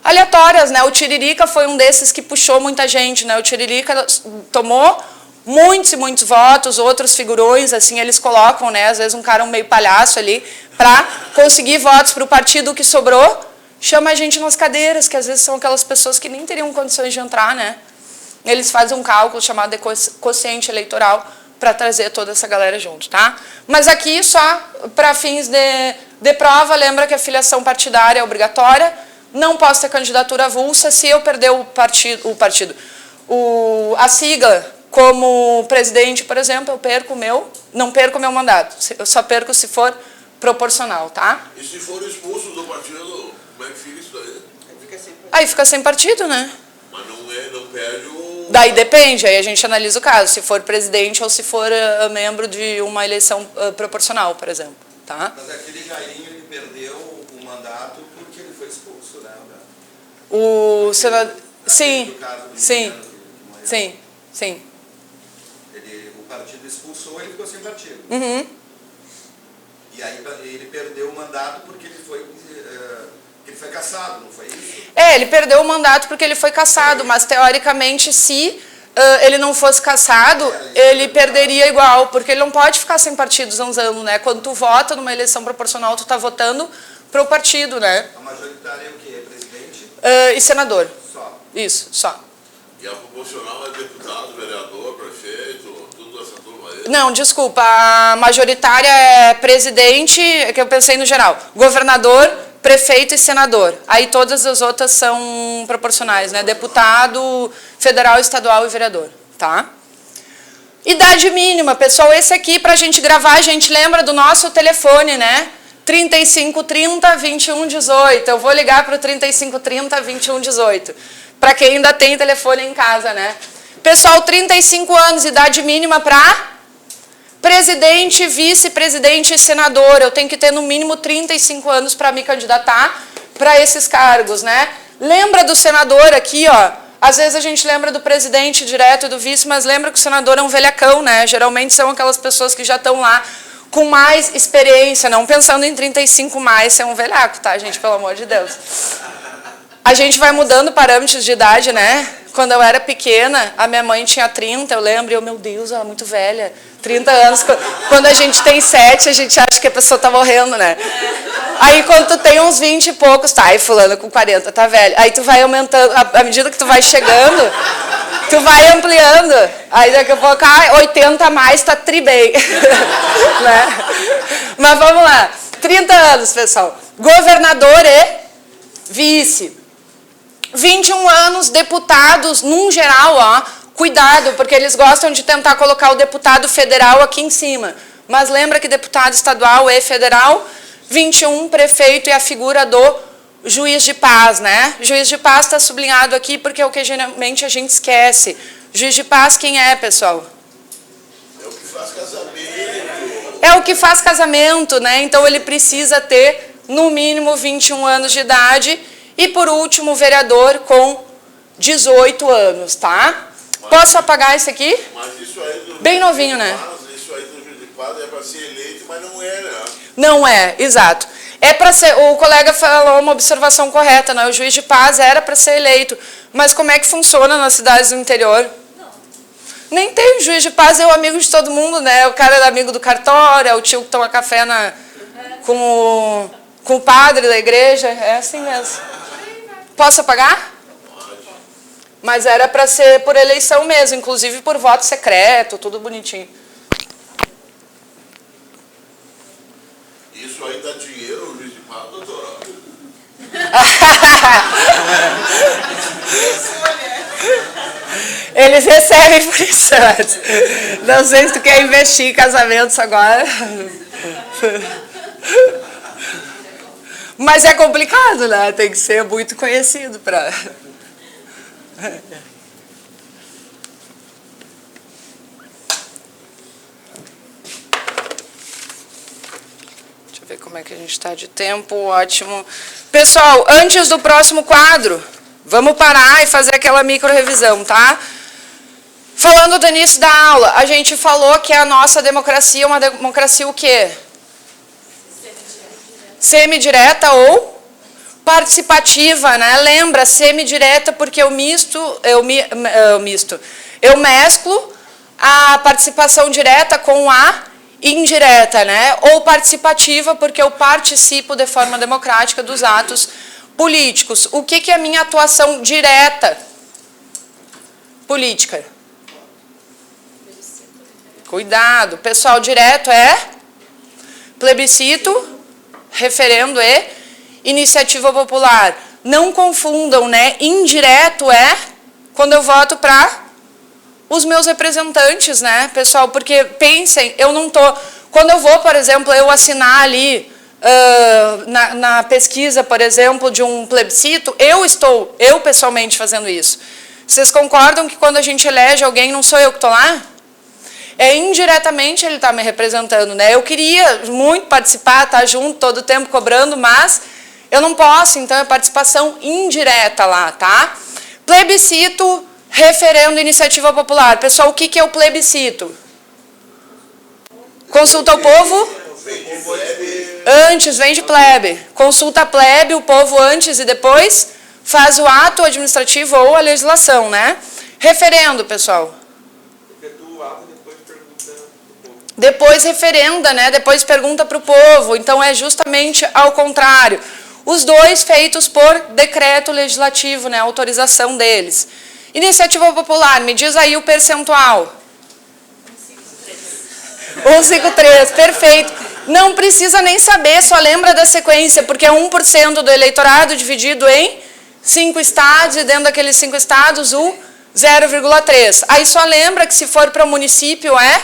aleatórias, né? O Tiririca foi um desses que puxou muita gente, né? O Tiririca tomou muitos e muitos votos, outros figurões, assim, eles colocam, né? Às vezes um cara meio palhaço ali, para conseguir votos para o partido. O que sobrou, chama a gente nas cadeiras, que às vezes são aquelas pessoas que nem teriam condições de entrar, né? Eles fazem um cálculo chamado de quociente eleitoral para trazer toda essa galera junto, tá? Mas aqui, só para fins de prova, lembra que a filiação partidária é obrigatória, não posso ter candidatura avulsa. Se eu perder a sigla como presidente, por exemplo, eu perco não perco o meu mandato, eu só perco se for proporcional, tá? E se for expulso do partido, como é que fica isso daí? Aí fica sem partido, né? Mas não perde o... Daí depende, aí a gente analisa o caso, se for presidente ou se for membro de uma eleição proporcional, por exemplo, tá? Mas aquele Jairinho, ele perdeu o mandato porque ele foi expulso, né? O senador... Sim, sim, sim. sim. O partido expulsou, ele ficou sem partido. Uhum. E aí ele perdeu o mandato porque ele foi cassado, não foi isso? Ele perdeu o mandato porque ele foi cassado, mas teoricamente, se ele não fosse cassado, ele perderia igual, porque ele não pode ficar sem partido zanzando, né? Quando tu vota numa eleição proporcional, tu tá votando pro partido, né? A majoritária é o quê? É presidente? E senador. Só. Isso, só. E a proporcional é deputado, vereador, prefeito, tudo essa turma aí? Não, desculpa, a majoritária é presidente, é que eu pensei no geral, governador, prefeito e senador. Aí todas as outras são proporcionais, né? Deputado, federal, estadual e vereador, tá? Idade mínima, pessoal, esse aqui pra gente gravar, a gente lembra do nosso telefone, né? 3530 2118. Eu vou ligar pro 3530 2118. Para quem ainda tem telefone em casa, né? Pessoal, 35 anos, idade mínima para presidente, vice-presidente e senador. Eu tenho que ter no mínimo 35 anos para me candidatar para esses cargos, né? Lembra do senador aqui, ó. Às vezes a gente lembra do presidente direto e do vice, mas lembra que o senador é um velhacão, né? Geralmente são aquelas pessoas que já estão lá com mais experiência, não pensando em 35 mais, ser um velhaco, tá, gente? Pelo amor de Deus. A gente vai mudando parâmetros de idade, né? Quando eu era pequena, a minha mãe tinha 30, eu lembro, e eu, meu Deus, ela é muito velha. 30 anos. Quando a gente tem 7, a gente acha que a pessoa tá morrendo, né? Aí quando tu tem uns 20 e poucos, tá, aí fulano com 40, tá velho. Aí tu vai aumentando, à medida que tu vai chegando, tu vai ampliando. Aí daqui a pouco, 80 a mais, tá tri bem. Né? Mas vamos lá. 30 anos, pessoal. Governador e vice. 21 anos, deputados, num geral, ó, cuidado, porque eles gostam de tentar colocar o deputado federal aqui em cima. Mas lembra que deputado estadual e federal, 21, prefeito e a figura do juiz de paz, né? Juiz de paz está sublinhado aqui porque é o que geralmente a gente esquece. Juiz de paz quem é, pessoal? É o que faz casamento. É o que faz casamento, né? Então ele precisa ter, no mínimo, 21 anos de idade. E, por último, o vereador com 18 anos, tá? Posso apagar esse aqui? Mas isso aí do Bem novinho, né? Isso aí do juiz de paz é para ser eleito, mas não é, né? Não é, exato. É para ser, o colega falou uma observação correta, né? O juiz de paz era para ser eleito. Mas como é que funciona nas cidades do interior? Não. Nem tem juiz de paz, é o amigo de todo mundo, né? O cara é amigo do cartório, é o tio que toma café com o padre da igreja, é assim mesmo. Posso apagar? Mas era para ser por eleição mesmo, inclusive por voto secreto, tudo bonitinho. Isso aí dá dinheiro, o juiz de paz, doutora? Eles recebem por isso. Não sei se tu quer investir em casamentos agora. Mas é complicado, né? Tem que ser muito conhecido para... Deixa eu ver como é que a gente está de tempo. Ótimo. Pessoal, antes do próximo quadro, vamos parar e fazer aquela micro-revisão, tá? Falando do início da aula, a gente falou que a nossa democracia é uma democracia o quê? Semidireta ou participativa, né? Lembra, semidireta porque eu mesclo a participação direta com a indireta, né? Ou participativa porque eu participo de forma democrática dos atos políticos. O que é a minha atuação direta política? Cuidado, pessoal, direto é plebiscito, referendo e iniciativa popular. Não confundam, né? Indireto é quando eu voto para os meus representantes, né, pessoal? Porque pensem, eu não tô... Quando eu vou, por exemplo, eu assinar ali na pesquisa, por exemplo, de um plebiscito, eu pessoalmente fazendo isso. Vocês concordam que quando a gente elege alguém, não sou eu que estou lá? Indiretamente ele está me representando, né? Eu queria muito participar, estar junto todo o tempo cobrando, mas eu não posso, então é participação indireta lá, tá? Plebiscito, referendo, iniciativa popular. Pessoal, o que é o plebiscito? Consulta ao povo? Antes, vem de plebe. Consulta a plebe, o povo antes e depois faz o ato administrativo ou a legislação, né? Referendo, pessoal. Depois referenda, né? Depois pergunta para o povo. Então é justamente ao contrário. Os dois feitos por decreto legislativo, né? Autorização deles. Iniciativa popular, me diz aí o percentual. 153, perfeito. Não precisa nem saber, só lembra da sequência, porque é 1% do eleitorado dividido em 5 estados, e dentro daqueles 5 estados o 0,3. Aí só lembra que se for para o município é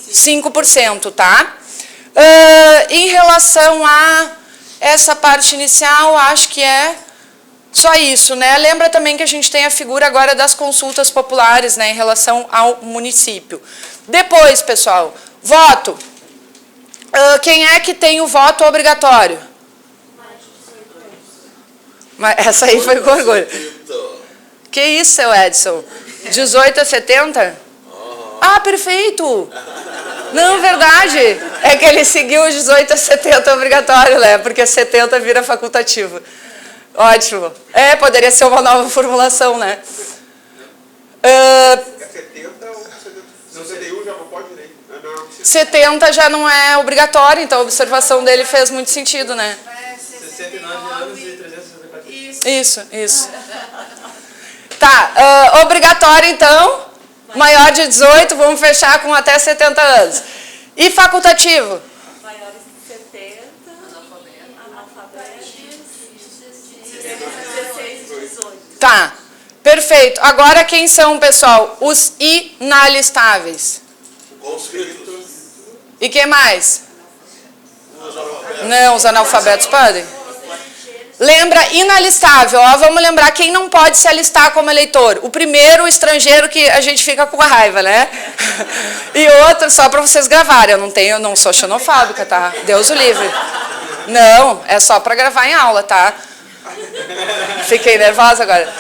5%, tá? Em relação a essa parte inicial, acho que é só isso, né? Lembra também que a gente tem a figura agora das consultas populares, né, em relação ao município. Depois, pessoal, voto. Quem é que tem o voto obrigatório? Essa aí foi com orgulho. Que isso, seu Edson? 18 a 70? Ah, perfeito! Não, verdade. É que ele seguiu os 18 a 70 obrigatório, né? Porque 70 vira facultativo. Ótimo. Poderia ser uma nova formulação, né? É 70 ou 70? Não, 71 já não pode direito. Não, 70 já não é obrigatório, então a observação dele fez muito sentido, né? 69 anos e 364 dias. Isso. Tá, obrigatório então, maior de 18, vamos fechar com até 70 anos. E facultativo? Maiores de 70, analfabetos, 16 e 18. Tá, perfeito. Agora quem são, pessoal? Os inalistáveis. Conscritos. E quem mais? Não, os analfabetos podem? Lembra, inalistável. Ó, vamos lembrar quem não pode se alistar como eleitor. O primeiro, o estrangeiro, que a gente fica com raiva, né? E outro, só para vocês gravarem. Eu não sou xenofóbica, tá? Deus o livre. Não, é só para gravar em aula, tá? Fiquei nervosa agora.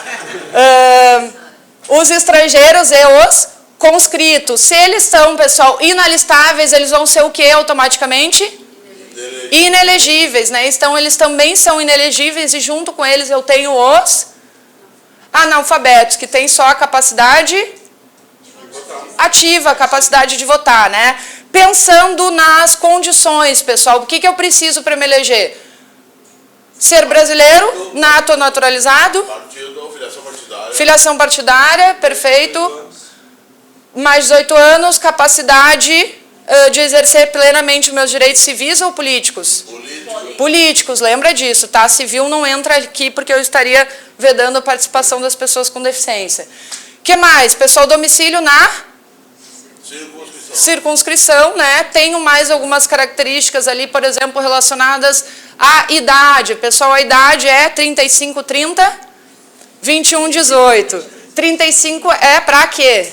Os estrangeiros e os conscritos. Se eles são, pessoal, inalistáveis, eles vão ser o que automaticamente? Inelegíveis, né? Então, eles também são inelegíveis e junto com eles eu tenho os analfabetos, que têm só a capacidade ativa, a capacidade de votar, né? Pensando nas condições, pessoal, o que eu preciso para me eleger? Ser brasileiro, nato ou naturalizado? Partido, filiação partidária. Filiação partidária, perfeito. Mais 18 anos, capacidade de exercer plenamente meus direitos civis ou políticos? Políticos, lembra disso, tá? Civil não entra aqui porque eu estaria vedando a participação das pessoas com deficiência. O que mais? Pessoal, domicílio na circunscrição, né? Tenho mais algumas características ali, por exemplo, relacionadas à idade. Pessoal, a idade é 35, 30, 21, 18. 35 é para quê?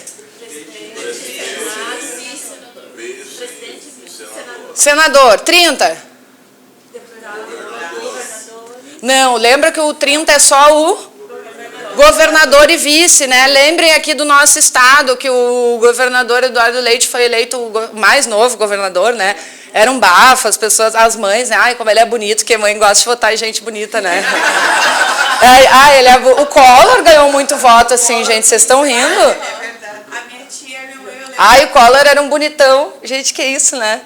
Senador. 30? Não, lembra que o 30 é só o governador e vice, né? Lembrem aqui do nosso estado que o governador Eduardo Leite foi eleito o mais novo governador, né? Era um bafo, as pessoas, as mães, né? Ai, como ele é bonito, que mãe gosta de votar em gente bonita, né? O Collor ganhou muito voto, assim, gente, vocês estão rindo? É verdade. A minha tia, Ai, o Collor era um bonitão. Gente, que isso, né?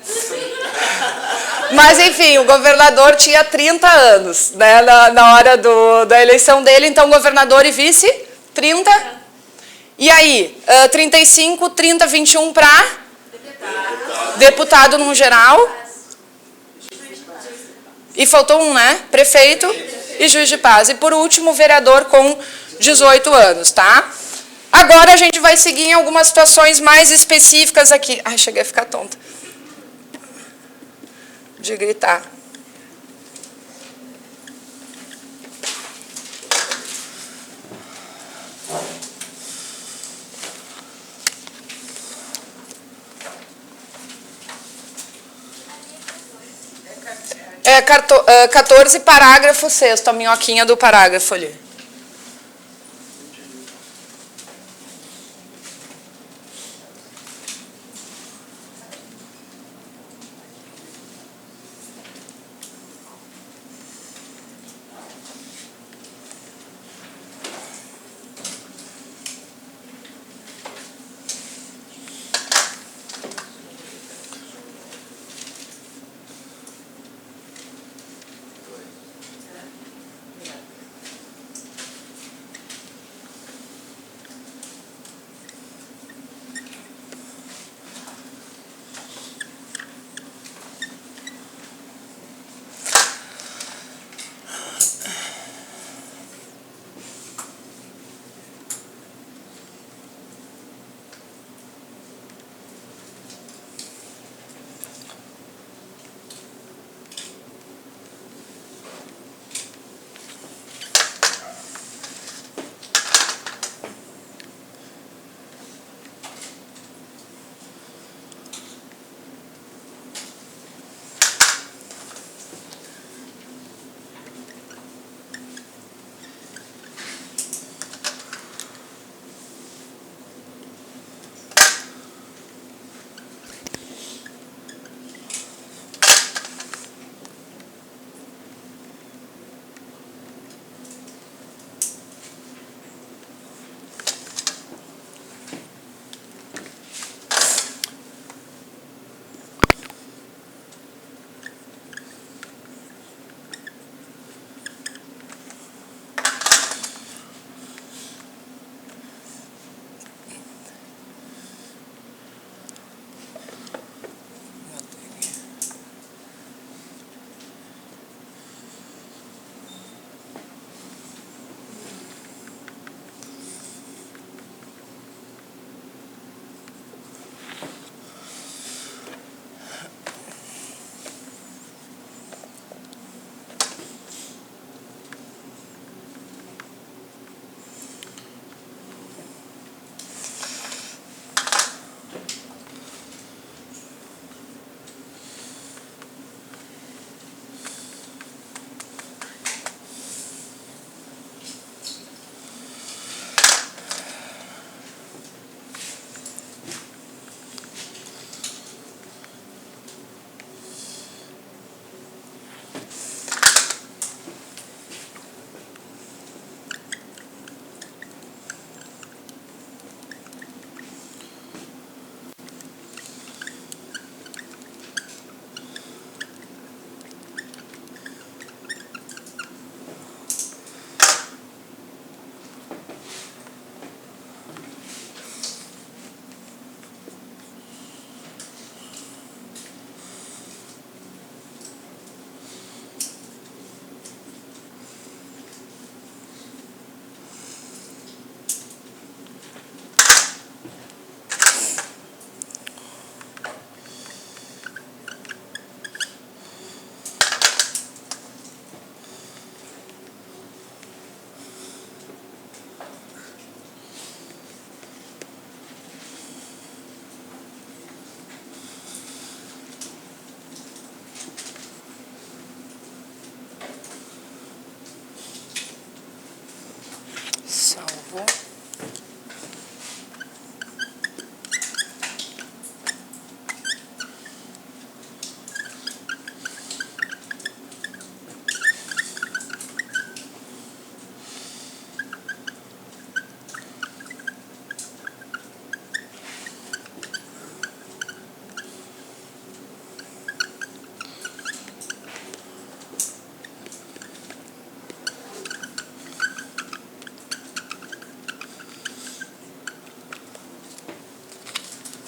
Mas, enfim, o governador tinha 30 anos, né, na hora da eleição dele. Então, governador e vice, 30. E aí, 35, 30, 21 para? Deputado no geral. E faltou um, né? Prefeito e juiz de paz. E, por último, vereador com 18 anos, tá? Agora, a gente vai seguir em algumas situações mais específicas aqui. Ai, cheguei a ficar tonta de gritar. É 14, parágrafo 6º, a minhoquinha do parágrafo ali.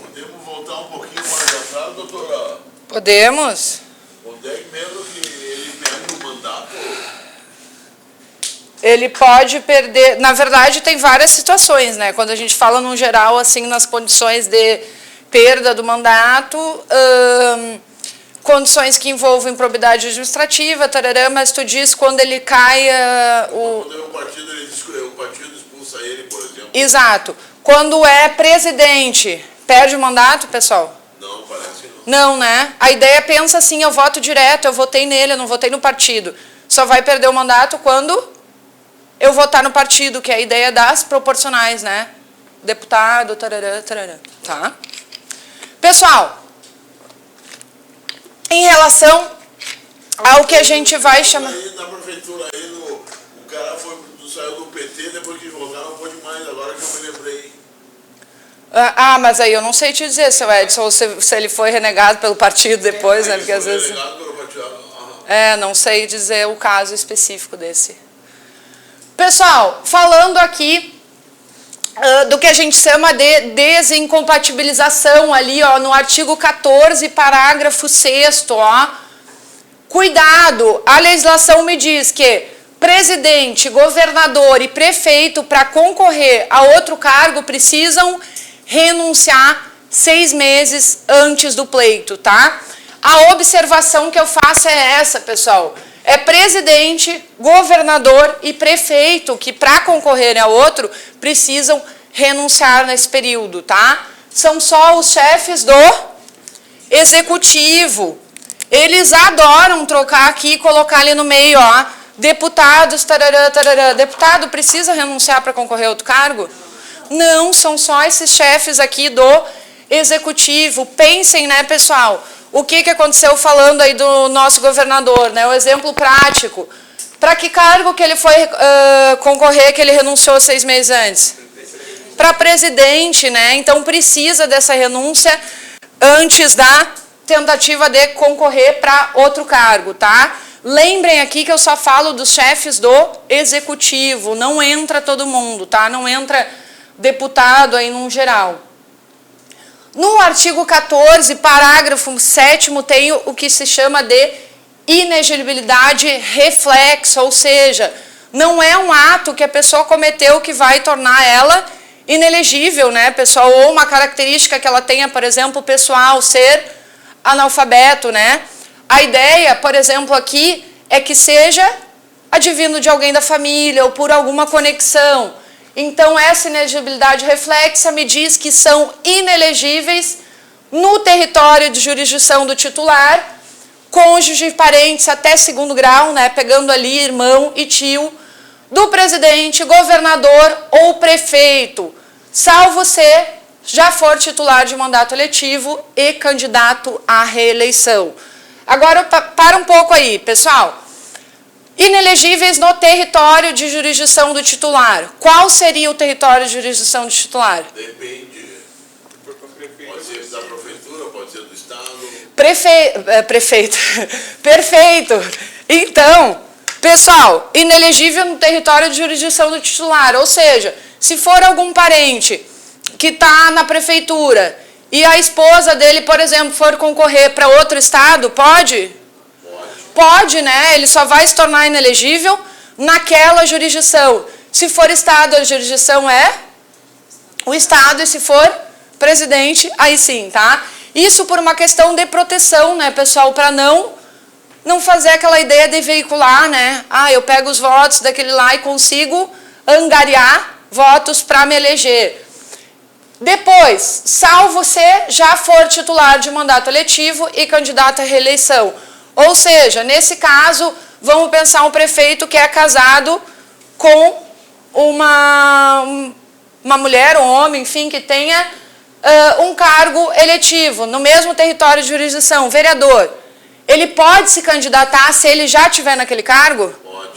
Podemos voltar um pouquinho mais atrás, doutora? Podemos? Onde é que mesmo que ele perde o mandato? Ele pode perder... Na verdade, tem várias situações, né? Quando a gente fala no geral, assim, nas condições de perda do mandato, condições que envolvem improbidade administrativa, tarará, mas tu diz quando ele cai... Quando o partido expulsa ele, por exemplo. Exato. Quando é presidente, perde o mandato, pessoal? Não, parece que não. Não, né? A ideia pensa assim, eu voto direto, eu votei nele, eu não votei no partido. Só vai perder o mandato quando eu votar no partido, que é a ideia das proporcionais, né? Deputado, tarará, tarará. Tá? Pessoal, em relação ao que a gente vai chamar... Aí na prefeitura, aí o cara saiu do PT, depois que votar não pôde mais, agora que eu me lembrei. Ah, mas aí eu não sei te dizer, seu Edson, ou se ele foi renegado pelo partido depois, né? Porque às vezes... Renegado pelo partido. Não sei dizer o caso específico desse. Pessoal, falando aqui do que a gente chama de desincompatibilização ali, ó, no artigo 14, parágrafo 6º, ó. Cuidado, a legislação me diz que presidente, governador e prefeito, para concorrer a outro cargo, precisam renunciar 6 meses antes do pleito, tá? A observação que eu faço é essa, pessoal. É presidente, governador e prefeito que, para concorrerem a outro, precisam renunciar nesse período, tá? São só os chefes do executivo. Eles adoram trocar aqui e colocar ali no meio, ó, deputados, tarará, tarará. Deputado precisa renunciar para concorrer a outro cargo? Não, são só esses chefes aqui do executivo. Pensem, né, pessoal? O que aconteceu falando aí do nosso governador, né? O exemplo prático. Para que cargo que ele foi concorrer, que ele renunciou 6 meses antes? Para presidente, né? Então precisa dessa renúncia antes da tentativa de concorrer para outro cargo, tá? Lembrem aqui que eu só falo dos chefes do executivo, não entra todo mundo, tá? Não entra deputado aí no geral. No artigo 14, parágrafo 7º, tem o que se chama de inelegibilidade reflexa, ou seja, não é um ato que a pessoa cometeu que vai tornar ela inelegível, né, pessoal? Ou uma característica que ela tenha, por exemplo, pessoal, ser analfabeto, né? A ideia, por exemplo, aqui é que seja advindo de alguém da família ou por alguma conexão. Então, essa inelegibilidade reflexa me diz que são inelegíveis no território de jurisdição do titular, cônjuge e parentes até 2º grau, né, pegando ali irmão e tio, do presidente, governador ou prefeito, salvo se já for titular de mandato eletivo e candidato à reeleição. Agora, para um pouco aí, pessoal. Inelegíveis no território de jurisdição do titular. Qual seria o território de jurisdição do titular? Depende. Pode ser da prefeitura, pode ser do estado. Prefeito. Perfeito. Então, pessoal, inelegível no território de jurisdição do titular. Ou seja, se for algum parente que está na prefeitura e a esposa dele, por exemplo, for concorrer para outro estado, pode? Pode, né? Ele só vai se tornar inelegível naquela jurisdição. Se for estado, a jurisdição é o estado, e se for presidente, aí sim, tá? Isso por uma questão de proteção, né, pessoal? Para não fazer aquela ideia de veicular, né? Ah, eu pego os votos daquele lá e consigo angariar votos para me eleger. Depois, salvo se já for titular de mandato eletivo e candidato à reeleição. Ou seja, nesse caso, vamos pensar um prefeito que é casado com uma mulher ou um homem, enfim, que tenha um cargo eletivo no mesmo território de jurisdição, vereador, ele pode se candidatar se ele já estiver naquele cargo? Pode.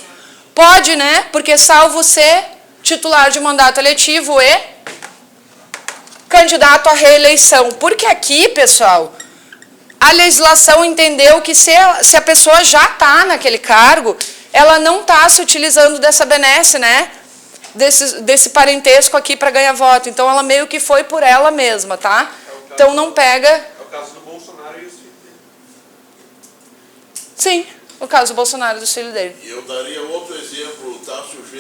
Pode, né? Porque salvo ser titular de mandato eletivo e candidato à reeleição. Porque aqui, pessoal, a legislação entendeu que se a pessoa já está naquele cargo, ela não está se utilizando dessa benesse, né? Desse parentesco aqui para ganhar voto. Então, ela meio que foi por ela mesma, tá? Então, não pega... É o caso do Bolsonaro e os filhos dele. Sim, o caso do Bolsonaro e do filho dele. E eu daria outro exemplo,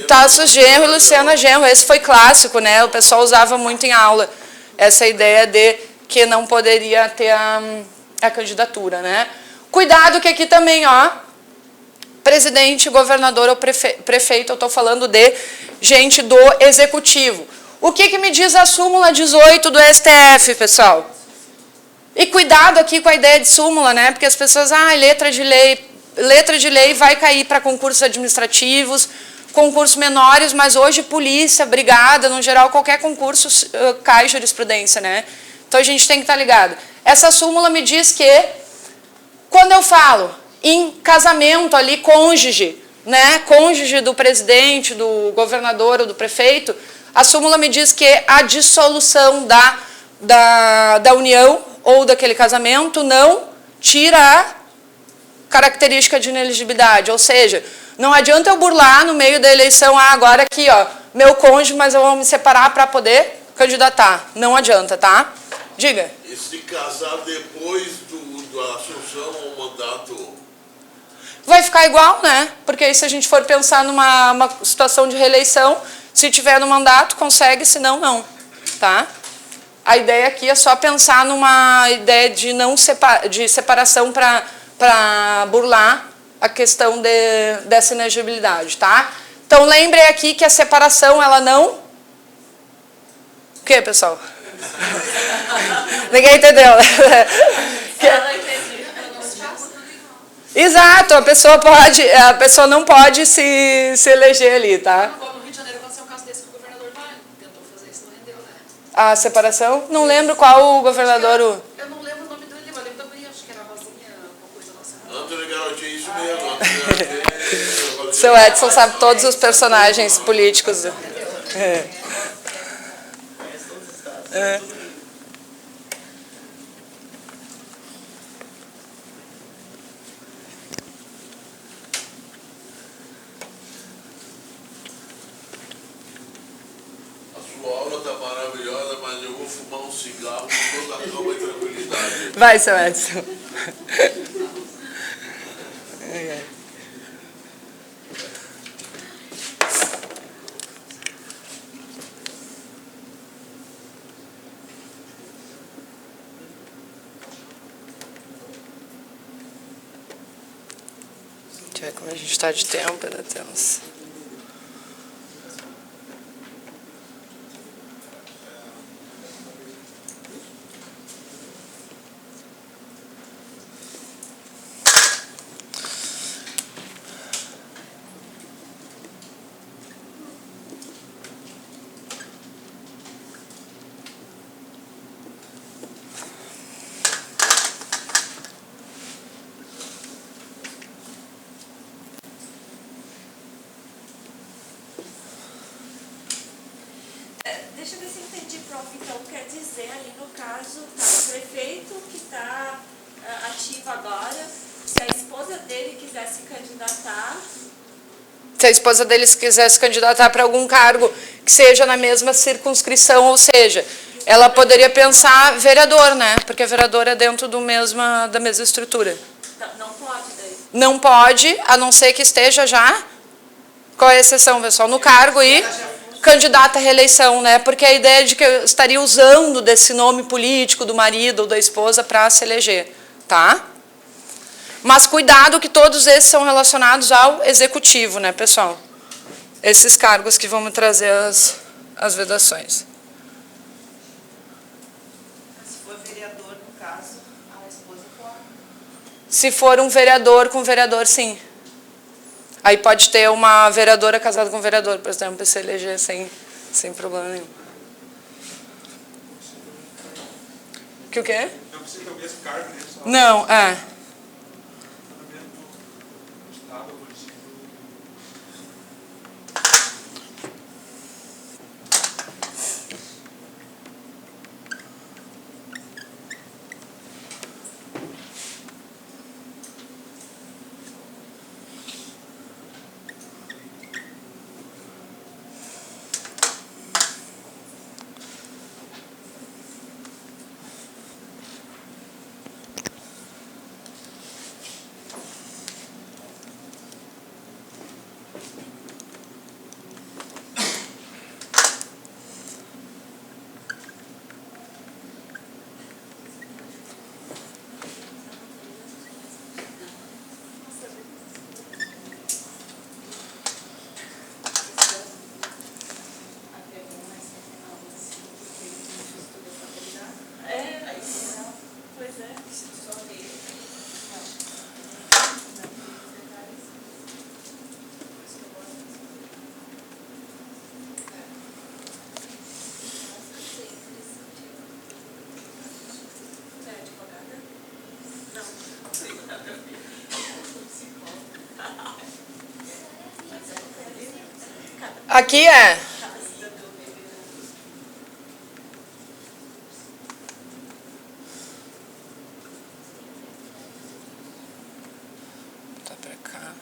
Tasso Genro e Luciana Genro. Esse foi clássico, né? O pessoal usava muito em aula essa ideia de que não poderia ter a candidatura, né? Cuidado que aqui também, ó, presidente, governador ou prefeito, eu estou falando de gente do executivo. O que me diz a súmula 18 do STF, pessoal? E cuidado aqui com a ideia de súmula, né? Porque as pessoas, letra de lei vai cair para concursos administrativos, concursos menores, mas hoje polícia, brigada, no geral, qualquer concurso cai jurisprudência, né? Então a gente tem que estar ligado. Essa súmula me diz que, quando eu falo em casamento ali, cônjuge, né? Cônjuge do presidente, do governador ou do prefeito, a súmula me diz que a dissolução da união ou daquele casamento não tira a característica de inelegibilidade. Ou seja, não adianta eu burlar no meio da eleição, agora aqui, ó, meu cônjuge, mas eu vou me separar para poder candidatar. Não adianta, tá? Diga. E se casar depois da assunção ao mandato? Vai ficar igual, né? Porque aí, se a gente for pensar numa situação de reeleição, se tiver no mandato, consegue, se não, não. Tá? A ideia aqui é só pensar numa ideia de separação para burlar a questão dessa inelegibilidade, tá? Então, lembrem aqui que a separação, ela não... O que, pessoal? Ninguém entendeu. Exato, a pessoa não pode se eleger ali, tá? No Rio de Janeiro aconteceu um caso desse que o governador tentou fazer isso, não rendeu, né? A separação? Não lembro qual o governador... Eu não lembro o nome dele, mas eu lembro da guria, acho que era a Rosinha, alguma coisa nossa. Antônio Garotinho, isso mesmo. Seu Edson sabe todos os personagens políticos. A sua aula está maravilhosa, mas eu vou fumar um cigarro com toda a calma e tranquilidade. Vai, seu Edson. Deixa eu ver como a gente está de tempo, ainda temos. Deixa eu ver se eu entendi, prof. Então, quer dizer ali no caso, tá, o prefeito que está ativo agora, se a esposa dele quiser se candidatar... Se a esposa dele quiser se candidatar para algum cargo que seja na mesma circunscrição, ou seja, ela poderia pensar vereador, né? Porque vereador é dentro da mesma estrutura. Não pode daí? Não pode, a não ser que esteja já... Qual é a exceção, pessoal? No cargo e candidata à reeleição, né? Porque a ideia de que eu estaria usando desse nome político do marido ou da esposa para se eleger, tá? Mas cuidado que todos esses são relacionados ao executivo, né, pessoal? Esses cargos que vão me trazer as vedações. Se for vereador, no caso, a esposa pode. Se for um vereador com vereador, sim. Aí pode ter uma vereadora casada com um vereador, por exemplo, e se eleger sem problema nenhum. Que o quê? Não precisa ter o mesmo cargo, né? Só Não, é. estado, município. Pois é. Aqui é. Tá pra cá.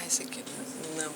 Esse aqui não.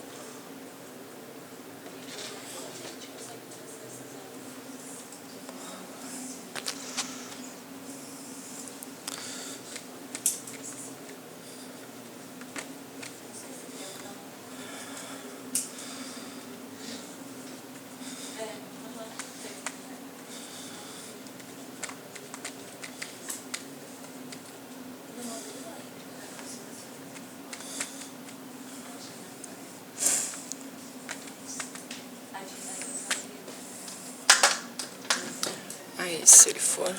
Aí, se ele for...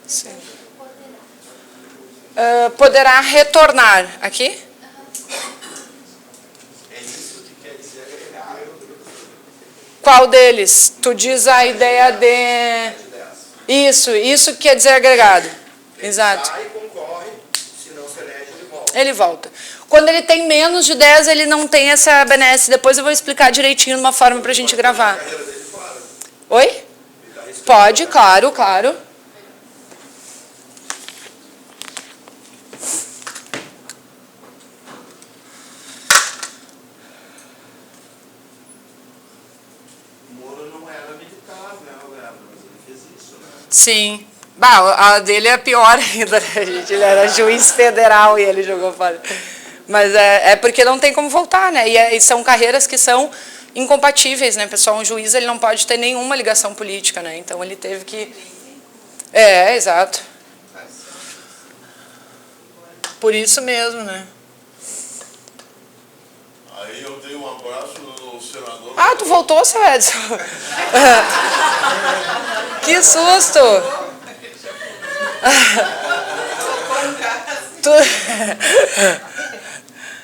Sim. Poderá retornar aqui? É isso que quer dizer agregar. Qual deles? Tu diz a ideia de... Isso quer dizer agregado. Exato. Sai, concorre, Ele volta. Quando ele tem menos de 10, ele não tem essa benesse. Depois eu vou explicar direitinho de uma forma para a gente gravar. Oi? Pode, claro, claro. O Moro não era militar, né, Roberto? Mas ele fez isso, né? Sim. Bah, a dele é pior ainda, né, gente? Ele era juiz federal e ele jogou fora. Mas é porque não tem como voltar, né? E são carreiras que são incompatíveis, né, pessoal? Um juiz, ele não pode ter nenhuma ligação política, né? Então ele teve que... exato. Por isso mesmo, né? Aí eu dei um abraço no senador. Ah, tu voltou, seu Edson? Que susto!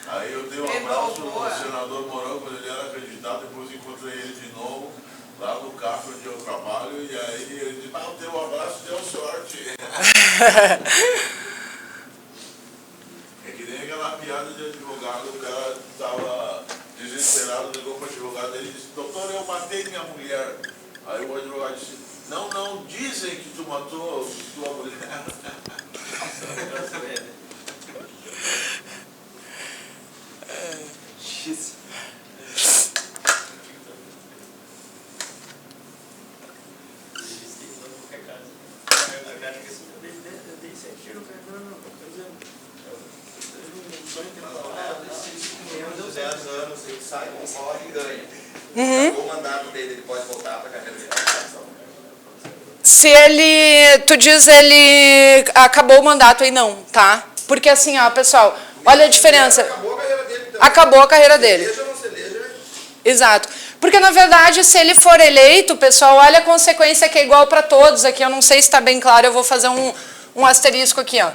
Aí eu dei um abraço no senador Mourão quando ele era candidato, depois encontrei ele de novo lá no carro onde eu trabalho, e aí ele disse, eu dei um abraço e deu sorte. É que nem aquela piada de advogado, o cara estava desesperado, ligou para o advogado dele e disse, doutor, eu matei minha mulher. Aí o advogado disse, não, dizem que tu matou tua mulher. Sai, concorre e ganha. O mandato dele, ele pode voltar para a carreira de Se ele, tu diz ele acabou o mandato aí não, tá? Porque assim, ó, pessoal, olha a diferença. Acabou a carreira dele. Então. Acabou a carreira dele. Eleja ou não se eleja. Exato. Porque, na verdade, se ele for eleito, pessoal, olha a consequência que é igual para todos aqui. Eu não sei se está bem claro, eu vou fazer um asterisco aqui, ó.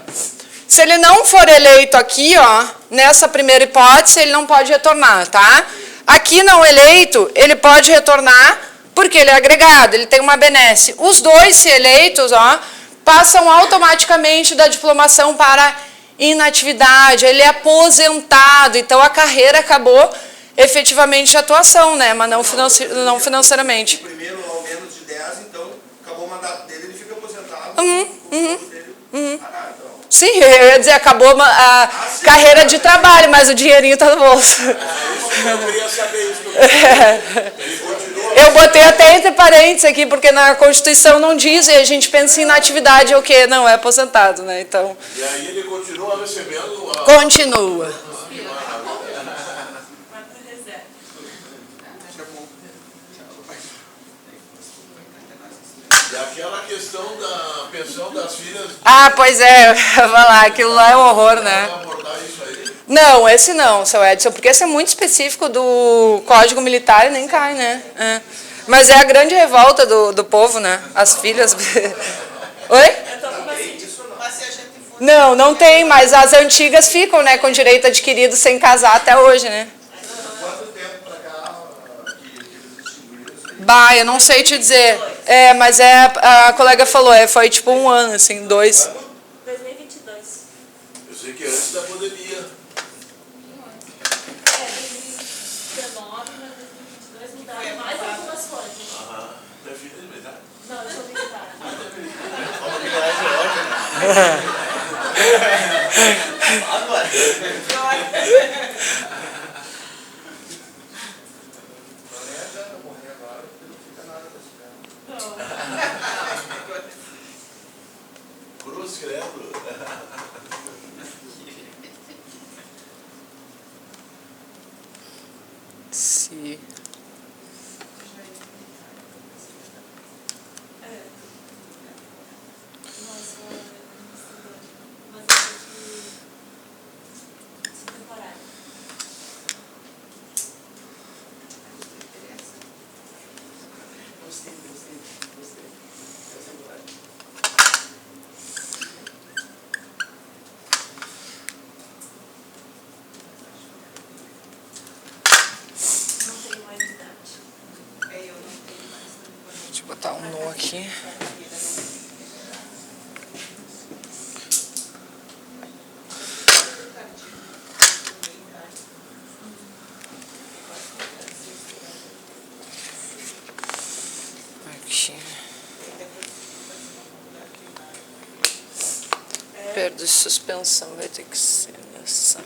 Se ele não for eleito aqui, ó, nessa primeira hipótese, ele não pode retornar, tá? Aqui não eleito, ele pode retornar porque ele é agregado, ele tem uma benesse. Os dois, se eleitos, ó, passam automaticamente da diplomação para inatividade, ele é aposentado, então a carreira acabou efetivamente de atuação, né, mas não financeiramente. O primeiro, ao menos de 10, então, acabou o mandato dele, ele fica aposentado. Sim, eu ia dizer, acabou a carreira de trabalho, mas o dinheirinho está no bolso. Eu queria saber isso. Eu botei até entre parênteses aqui, porque na Constituição não diz, e a gente pensa em inatividade, é o quê? Não, é aposentado, né? Então, E aí ele continua recebendo a... continua. E aquela questão da pensão das filhas... Ah, pois é, vai lá, aquilo lá é um horror, né? Vamos abordar isso aí. Não, esse não, seu Edson, porque esse é muito específico do Código Militar e nem cai, né? É. Mas é a grande revolta do povo, né? As filhas... Oi? Não, não tem, mas as antigas ficam, né, com direito adquirido sem casar até hoje, né? Quanto tempo para cá que eles extinguiram isso aí? Bah, eu não sei te dizer. Mas a colega falou, foi tipo 1 ano, assim, 2. 2022. Eu sei que antes da pandemia. 2019, mas 2022 mudaram mais algumas coisas. Aham. Tu é filha de militar? Não, eu sou militar. Falta de garagem de ódio, né? Cruz, credo. Sim. Deixa eu botar um nó aqui. de suspensão vai ter que ser essa.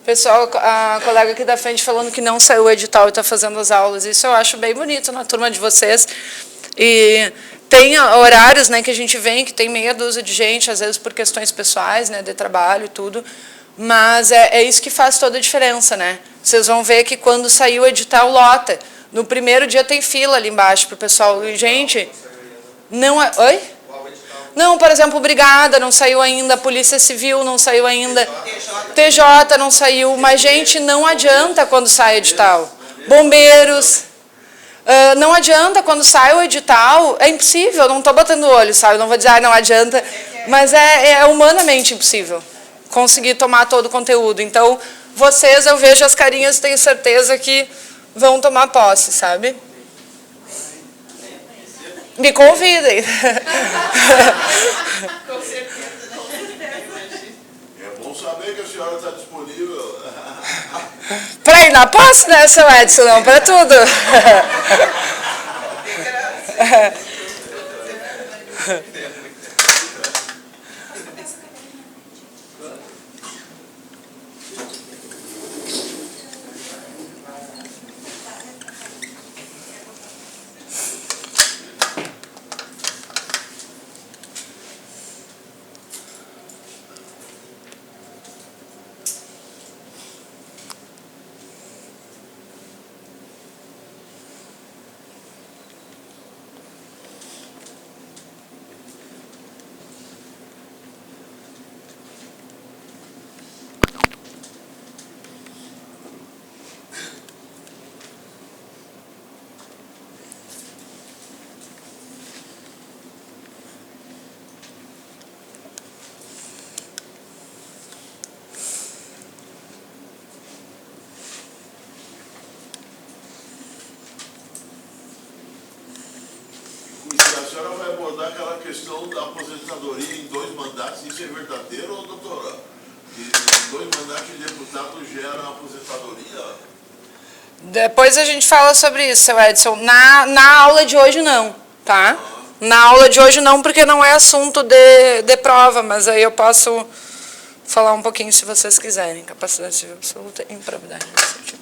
Pessoal, a colega aqui da frente falando que não saiu o edital e está fazendo as aulas. Isso eu acho bem bonito na turma de vocês. E tem horários, né, que a gente vem, que tem meia dúzia de gente, às vezes por questões pessoais, né, de trabalho e tudo. Mas é isso que faz toda a diferença, né? Vocês vão ver que quando sair o edital, lota. No primeiro dia tem fila ali embaixo para o pessoal. E, gente, não é... Oi? Não, por exemplo, Brigada não saiu ainda, Polícia Civil não saiu ainda, TJ não saiu, mas, gente, não adianta quando sai o edital. Bombeiros, não adianta quando sai o edital, é impossível, não estou botando o olho, sabe? Não vou dizer, não adianta, mas é humanamente impossível conseguir tomar todo o conteúdo. Então, vocês, eu vejo as carinhas, tenho certeza que vão tomar posse, sabe? Me convidem. Com certeza, É bom saber que a senhora está disponível. Para ir na posse, né, seu Edson? Não, para tudo. A senhora vai abordar aquela questão da aposentadoria em 2 mandatos, isso é verdadeiro, doutora? Que 2 mandatos de deputado geram aposentadoria? Depois a gente fala sobre isso, seu Edson. Na aula de hoje não, tá? Na aula de hoje não, porque não é assunto de prova, mas aí eu posso falar um pouquinho se vocês quiserem. Capacidade civil absoluta e improbidade administrativa.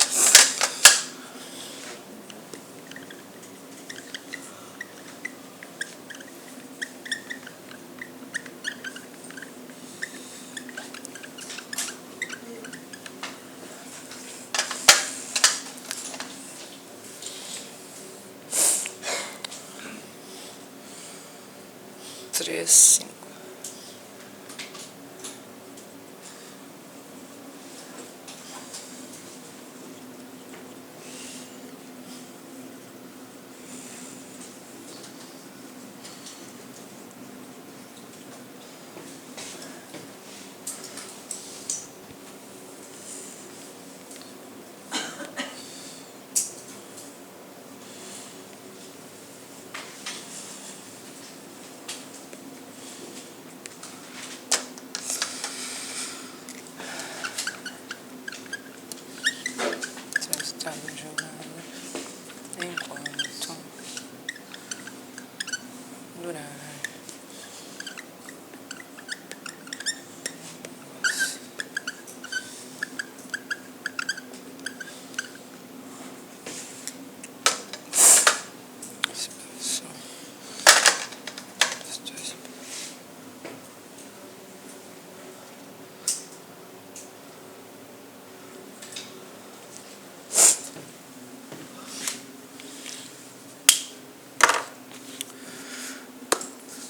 Três, 5. Enquanto durar.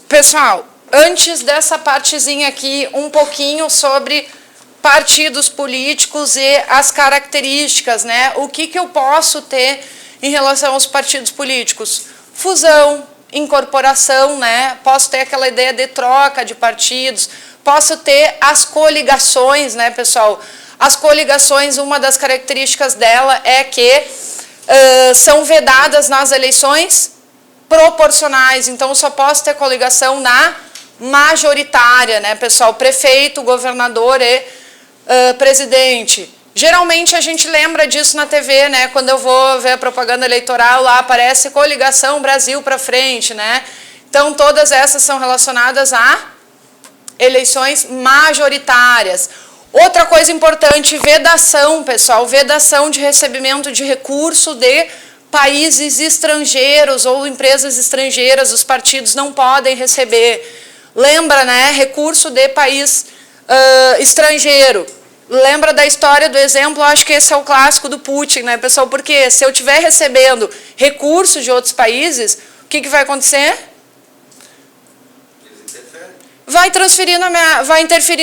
Pessoal, antes dessa partezinha aqui, um pouquinho sobre partidos políticos e as características, né? O que eu posso ter em relação aos partidos políticos? Fusão, incorporação, né? Posso ter aquela ideia de troca de partidos, posso ter as coligações, né, pessoal? As coligações, uma das características dela é que são vedadas nas eleições proporcionais, então eu só posso ter coligação na majoritária, né, pessoal? Prefeito, governador e presidente. Geralmente a gente lembra disso na TV, né? Quando eu vou ver a propaganda eleitoral, lá aparece Coligação Brasil para frente, né? Então, todas essas são relacionadas a eleições majoritárias. Outra coisa importante, vedação, pessoal, vedação de recebimento de recurso de países estrangeiros ou empresas estrangeiras, os partidos não podem receber. Lembra, né? Recurso de país estrangeiro. Lembra da história do exemplo? Acho que esse é o clássico do Putin, né, pessoal? Porque se eu estiver recebendo recursos de outros países, o que vai acontecer? Vai interferir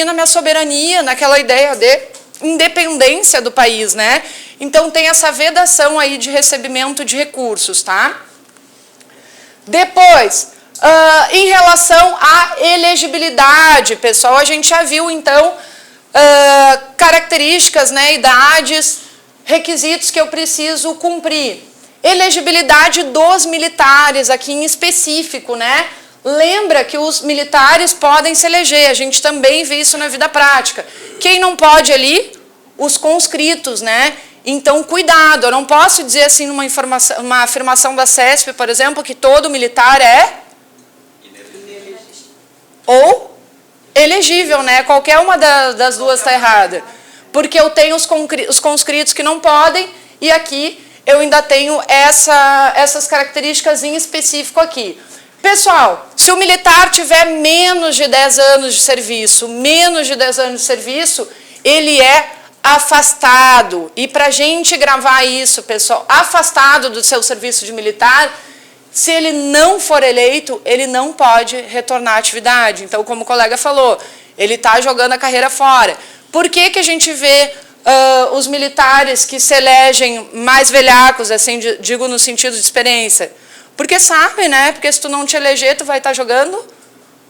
na minha soberania, naquela ideia de independência do país, né? Então tem essa vedação aí de recebimento de recursos, tá? Depois, em relação à elegibilidade, pessoal, a gente já viu então características, né, idades, requisitos que eu preciso cumprir. Elegibilidade dos militares aqui em específico, né? Lembra que os militares podem se eleger, a gente também vê isso na vida prática. Quem não pode ali? Os conscritos, né? Então, cuidado, eu não posso dizer assim uma afirmação da CESP, por exemplo, que todo militar é ou elegível, né? Qualquer uma das duas está errada. Porque eu tenho os conscritos que não podem e aqui eu ainda tenho essas características em específico aqui. Pessoal, se o militar tiver menos de 10 anos de serviço, ele é afastado. E para a gente gravar isso, pessoal, afastado do seu serviço de militar, se ele não for eleito, ele não pode retornar à atividade. Então, como o colega falou, ele está jogando a carreira fora. Por que a gente vê os militares que se elegem mais velhacos, assim, digo no sentido de experiência? Porque sabe, né? Porque se tu não te eleger, tu vai estar jogando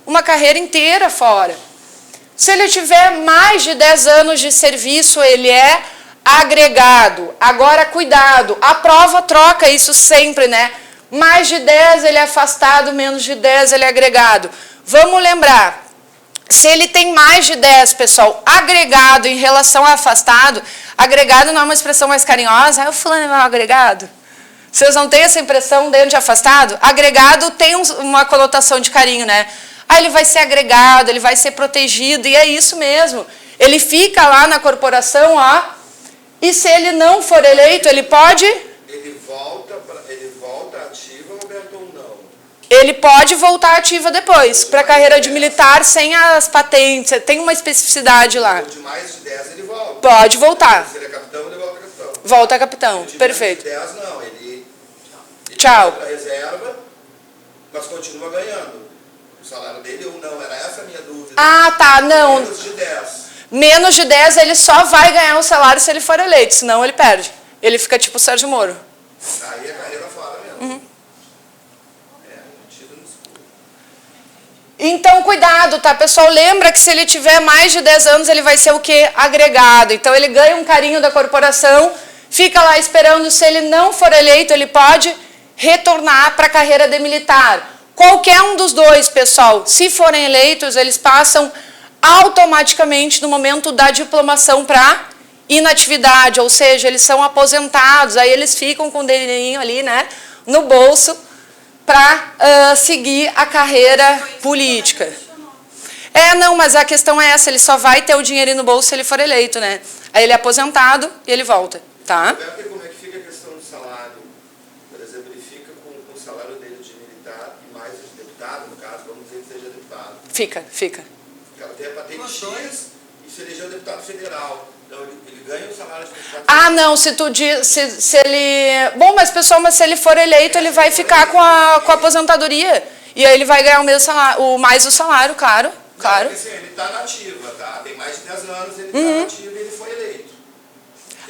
uma carreira inteira fora. Se ele tiver mais de 10 anos de serviço, ele é agregado. Agora, cuidado, a prova troca isso sempre, né? Mais de 10 ele é afastado, menos de 10 ele é agregado. Vamos lembrar, se ele tem mais de 10, pessoal, agregado em relação a afastado, agregado não é uma expressão mais carinhosa, o fulano é mal agregado. Vocês não têm essa impressão dentro de afastado? Agregado tem uma conotação de carinho, né? Ah, ele vai ser agregado, ele vai ser protegido, e é isso mesmo. Ele fica lá na corporação, ó, e se ele não for eleito, ele pode... Ele volta ativa, Roberto, ou não? Ele pode voltar ativa depois, para a carreira de militar, sem as patentes, tem uma especificidade lá. De mais de 10 ele volta. Pode voltar. Se ele é capitão, ele volta a capitão. Volta a capitão, perfeito. De 10 não, ele tchau. Vai para a reserva, mas continua ganhando. O salário dele ou não, era essa a minha dúvida. Ah, tá, não. Menos de 10. Menos de 10 ele só vai ganhar o salário se ele for eleito, senão ele perde. Ele fica tipo o Sérgio Moro. Aí é carreira fora mesmo. Tiro no escuro. Então, cuidado, tá, pessoal? Lembra que se ele tiver mais de 10 anos, ele vai ser o quê? Agregado. Então, ele ganha um carinho da corporação, fica lá esperando. Se ele não for eleito, ele pode retornar para a carreira de militar. Qualquer um dos dois, pessoal, se forem eleitos, eles passam automaticamente no momento da diplomação para inatividade, ou seja, eles são aposentados, aí eles ficam com o dinheirinho ali, né, no bolso para seguir a carreira política. Não, mas a questão é essa, ele só vai ter o dinheirinho no bolso se ele for eleito, né? Aí ele é aposentado e ele volta, tá? Como é que fica a questão do salário? Por exemplo, ele fica com o salário dele de militar e mais de deputado, no caso, vamos dizer que seja deputado. Fica. O cara tem a patente X e se elegeu deputado federal. Então, ele ganha o salário de deputado. Ah, não, se ele... Bom, mas pessoal, mas se ele for eleito, ele vai ficar com a aposentadoria. E aí ele vai ganhar o mesmo salário, mais o salário, claro. Porque assim, ele está na ativa, tá? Tem mais de 10 anos, ele está na ativa e ele foi eleito.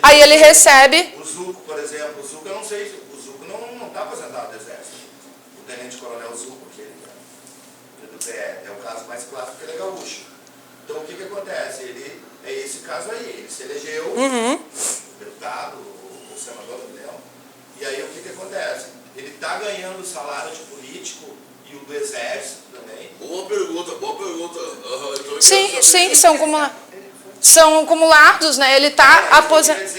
Aí ele recebe... O Zuco, por exemplo, o Zuco, eu não sei, o Zuco não está aposentado do Exército. O Tenente Coronel Zuco, que ele é do PR, é o caso mais clássico, que ele é gaúcho. Então, o que acontece? Ele é esse caso aí, ele se elegeu, deputado, o senador do Leão, e aí o que acontece? Ele está ganhando o salário de político e o do Exército também, Boa pergunta, boa pergunta. Sim, são acumulados, né? Ele está aposentado.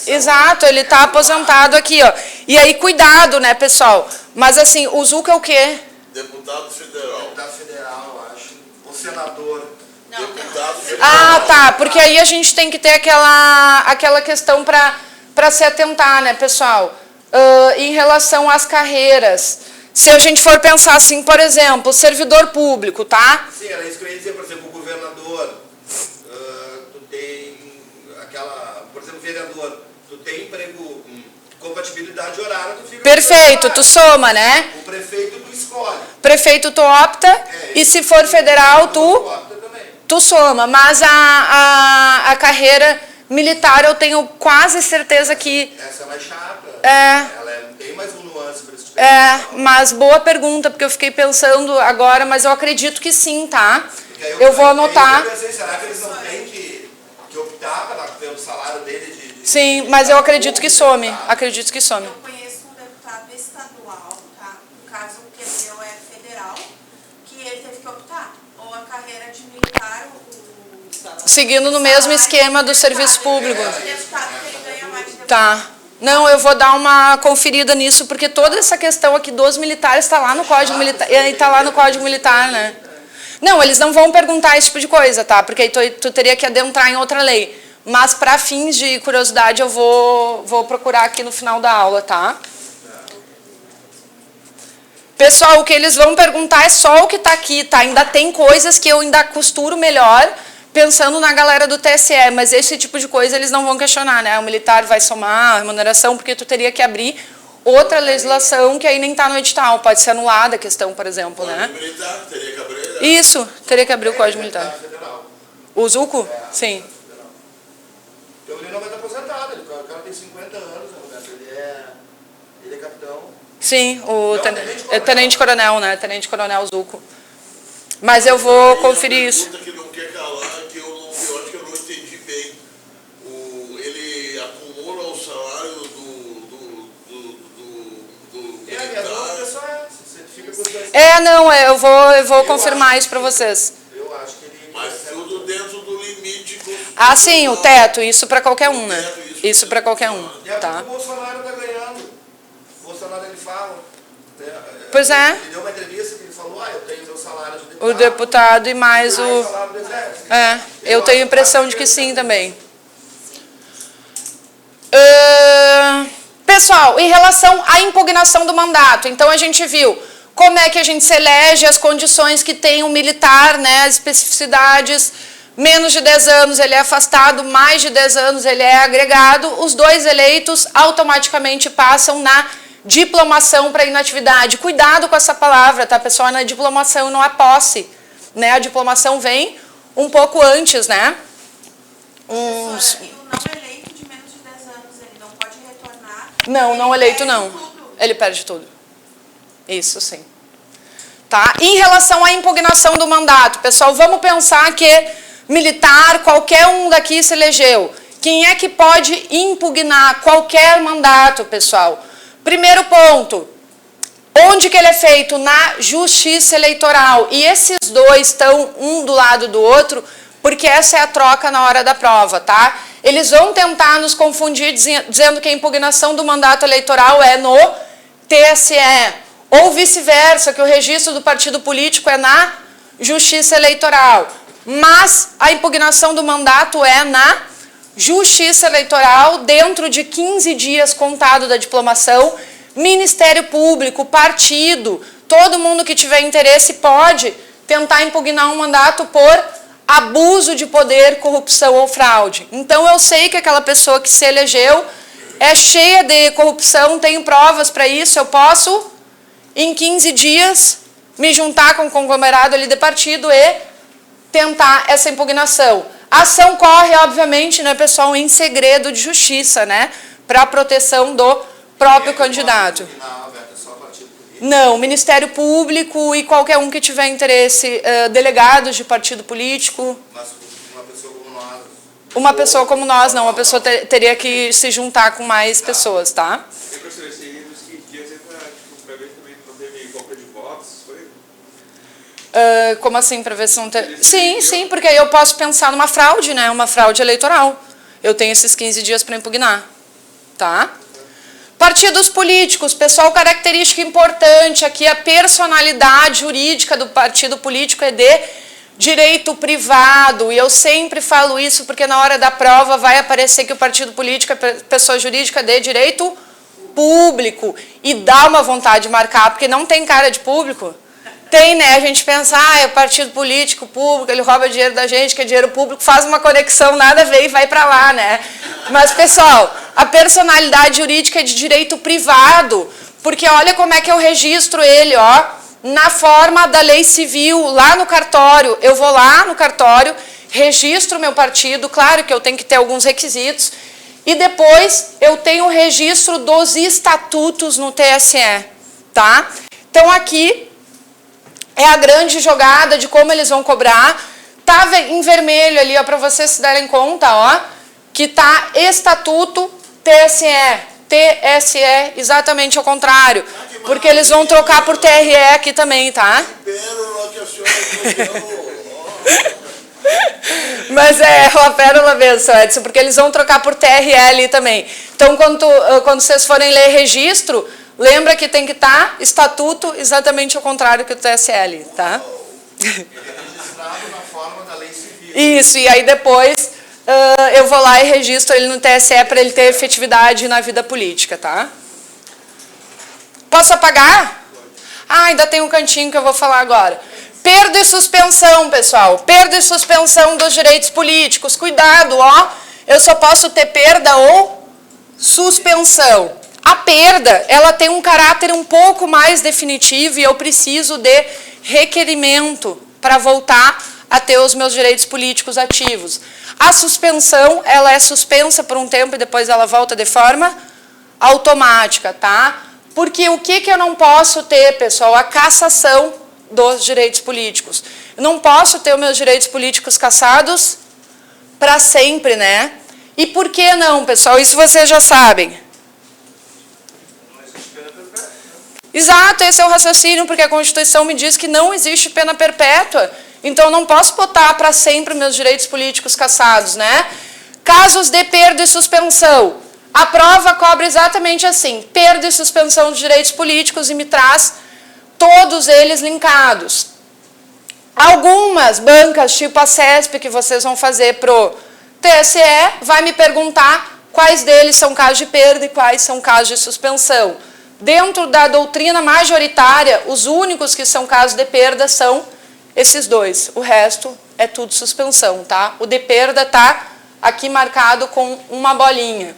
Exato, ele está aposentado aqui, ó. E aí, cuidado, né, pessoal? Mas assim, o Zuca é o quê? Deputado federal. Deputado federal, eu acho. Ou senador. Deputado federal. Ah, tá, porque aí a gente tem que ter aquela questão para se atentar, né, pessoal? Em relação às carreiras. Se a gente for pensar assim, por exemplo, servidor público, tá? Sim, era isso que eu ia dizer, por exemplo, o governador, tu tem aquela, por exemplo, vereador, tu tem emprego, compatibilidade horária, tu fica... Perfeito, tu soma, né? O prefeito tu escolhe. Prefeito tu opta, e se for federal, tu soma. Mas a carreira militar eu tenho quase certeza que... Essa é mais chata. É. Ela tem mais um nuance para esse tipo de mas boa pergunta, porque eu fiquei pensando agora, mas eu acredito que sim, tá? Eu vou anotar. Eu pensei, será que eles não têm que optar pelo salário dele Sim, mas eu acredito que some. Acredito que some. Eu conheço um deputado estadual, tá? No caso, o que deu é federal, que ele teve que optar. Ou a carreira de militar, seguindo no mesmo esquema do serviço público. deputado que ele ganha mais de deputado. Tá. Não, eu vou dar uma conferida nisso, porque toda essa questão aqui dos militares está lá no Código Militar, está lá no Código Militar, né? Não, eles não vão perguntar esse tipo de coisa, tá? Porque aí tu teria que adentrar em outra lei. Mas para fins de curiosidade eu vou procurar aqui no final da aula, tá? Pessoal, o que eles vão perguntar é só o que está aqui, tá? Ainda tem coisas que eu ainda costuro melhor, pensando na galera do TSE, mas esse tipo de coisa eles não vão questionar, né? O militar vai somar a remuneração, porque tu teria que abrir outra legislação que aí nem está no edital, pode ser anulada a questão, por exemplo, né? Código Militar, teria que abrir, né? Isso, teria que abrir o Código Militar. O Zuco? Sim. Então ele não vai estar aposentado, o cara tem 50 anos, ele é capitão. Sim, o tenente-coronel, né? Tenente-coronel Zuco. Mas eu vou conferir isso. Que não quer calar, que eu acho que eu não entendi bem. Ele acumula o salário do militar. Não, eu vou confirmar isso para vocês. Eu acho que ele... Mas tudo dentro do limite. Ah, sim, o teto, isso para qualquer um, né? Isso para qualquer um, tá? O Bolsonaro está ganhando. O Bolsonaro, ele fala... Pois é. Ele deu uma entrevista que ele falou, eu tenho meu salário de deputado. O deputado e mais o... salário do exército. Eu tenho a impressão de que sim também. Pessoal, em relação à impugnação do mandato, então a gente viu como é que a gente se elege, as condições que tem o militar, né, as especificidades, menos de 10 anos ele é afastado, mais de 10 anos ele é agregado, os dois eleitos automaticamente passam na diplomação para inatividade. Cuidado com essa palavra, tá, pessoal? Na diplomação não há posse, né? A diplomação vem um pouco antes, né? E o não eleito de menos de 10 anos, ele não pode retornar? Não eleito não. Ele perde tudo. Isso sim. Tá? Em relação à impugnação do mandato, pessoal, vamos pensar que militar, qualquer um daqui se elegeu. Quem é que pode impugnar qualquer mandato, pessoal? Primeiro ponto, onde que ele é feito? Na Justiça Eleitoral. E esses dois estão um do lado do outro, porque essa é a troca na hora da prova, tá? Eles vão tentar nos confundir dizendo que a impugnação do mandato eleitoral é no TSE, ou vice-versa, que o registro do partido político é na Justiça Eleitoral. Mas a impugnação do mandato é na Justiça Eleitoral, dentro de 15 dias contado da diplomação. Ministério Público, partido, todo mundo que tiver interesse pode tentar impugnar um mandato por abuso de poder, corrupção ou fraude. Então eu sei que aquela pessoa que se elegeu é cheia de corrupção, tenho provas para isso, eu posso, em 15 dias, me juntar com o conglomerado ali de partido e tentar essa impugnação. A ação corre, obviamente, né, pessoal, em segredo de justiça, né, para a proteção do próprio candidato. Não, Ministério Público e qualquer um que tiver interesse, delegados de partido político. Mas uma pessoa como nós... Uma pessoa como nós, não, uma pessoa teria que se juntar com mais pessoas, tá? E, professor, esse aí dos 15 dias, para ver também que não teve compra de votos, foi? Como assim, para ver se não tem... Sim, porque aí eu posso pensar numa fraude, né? Uma fraude eleitoral. Eu tenho esses 15 dias para impugnar. Tá? Partidos políticos, pessoal, característica importante aqui, a personalidade jurídica do partido político é de direito privado, e eu sempre falo isso porque na hora da prova vai aparecer que o partido político é pessoa jurídica de direito público, e dá uma vontade de marcar, porque não tem cara de público. Tem, né? A gente pensa, é o partido político público, ele rouba dinheiro da gente, que é dinheiro público, faz uma conexão, nada a ver e vai para lá, né? Mas, pessoal, a personalidade jurídica é de direito privado, porque olha como é que eu registro ele, ó, na forma da lei civil, lá no cartório. Eu vou lá no cartório, registro o meu partido, claro que eu tenho que ter alguns requisitos, e depois eu tenho o registro dos estatutos no TSE, tá? Então, aqui é a grande jogada de como eles vão cobrar. Tá em vermelho ali, ó, para vocês se darem conta, ó, que tá estatuto TSE. TSE, exatamente ao contrário. Porque eles vão trocar por TRE aqui também, tá? Mas é uma pérola mesmo, Edson, porque eles vão trocar por TRE ali também. Então, quando vocês forem ler registro, lembra que tem que estar estatuto exatamente ao contrário que o TSL, tá? Registrado na forma da lei civil. Isso, e aí depois eu vou lá e registro ele no TSE para ele ter efetividade na vida política, tá? Posso apagar? Ah, ainda tem um cantinho que eu vou falar agora. Perda e suspensão, pessoal. Perda e suspensão dos direitos políticos. Cuidado, ó. Eu só posso ter perda ou suspensão. A perda, ela tem um caráter um pouco mais definitivo e eu preciso de requerimento para voltar a ter os meus direitos políticos ativos. A suspensão, ela é suspensa por um tempo e depois ela volta de forma automática, tá? Porque o que eu não posso ter, pessoal? A cassação dos direitos políticos. Eu não posso ter os meus direitos políticos cassados para sempre, né? E por que não, pessoal? Isso vocês já sabem. Exato, esse é o raciocínio, porque a Constituição me diz que não existe pena perpétua. Então, eu não posso botar para sempre meus direitos políticos cassados, né? Casos de perda e suspensão. A prova cobre exatamente assim, perda e suspensão dos direitos políticos e me traz todos eles linkados. Algumas bancas, tipo a CESP, que vocês vão fazer pro TSE, vai me perguntar quais deles são casos de perda e quais são casos de suspensão. Dentro da doutrina majoritária, os únicos que são casos de perda são esses dois. O resto é tudo suspensão, tá? O de perda tá aqui marcado com uma bolinha.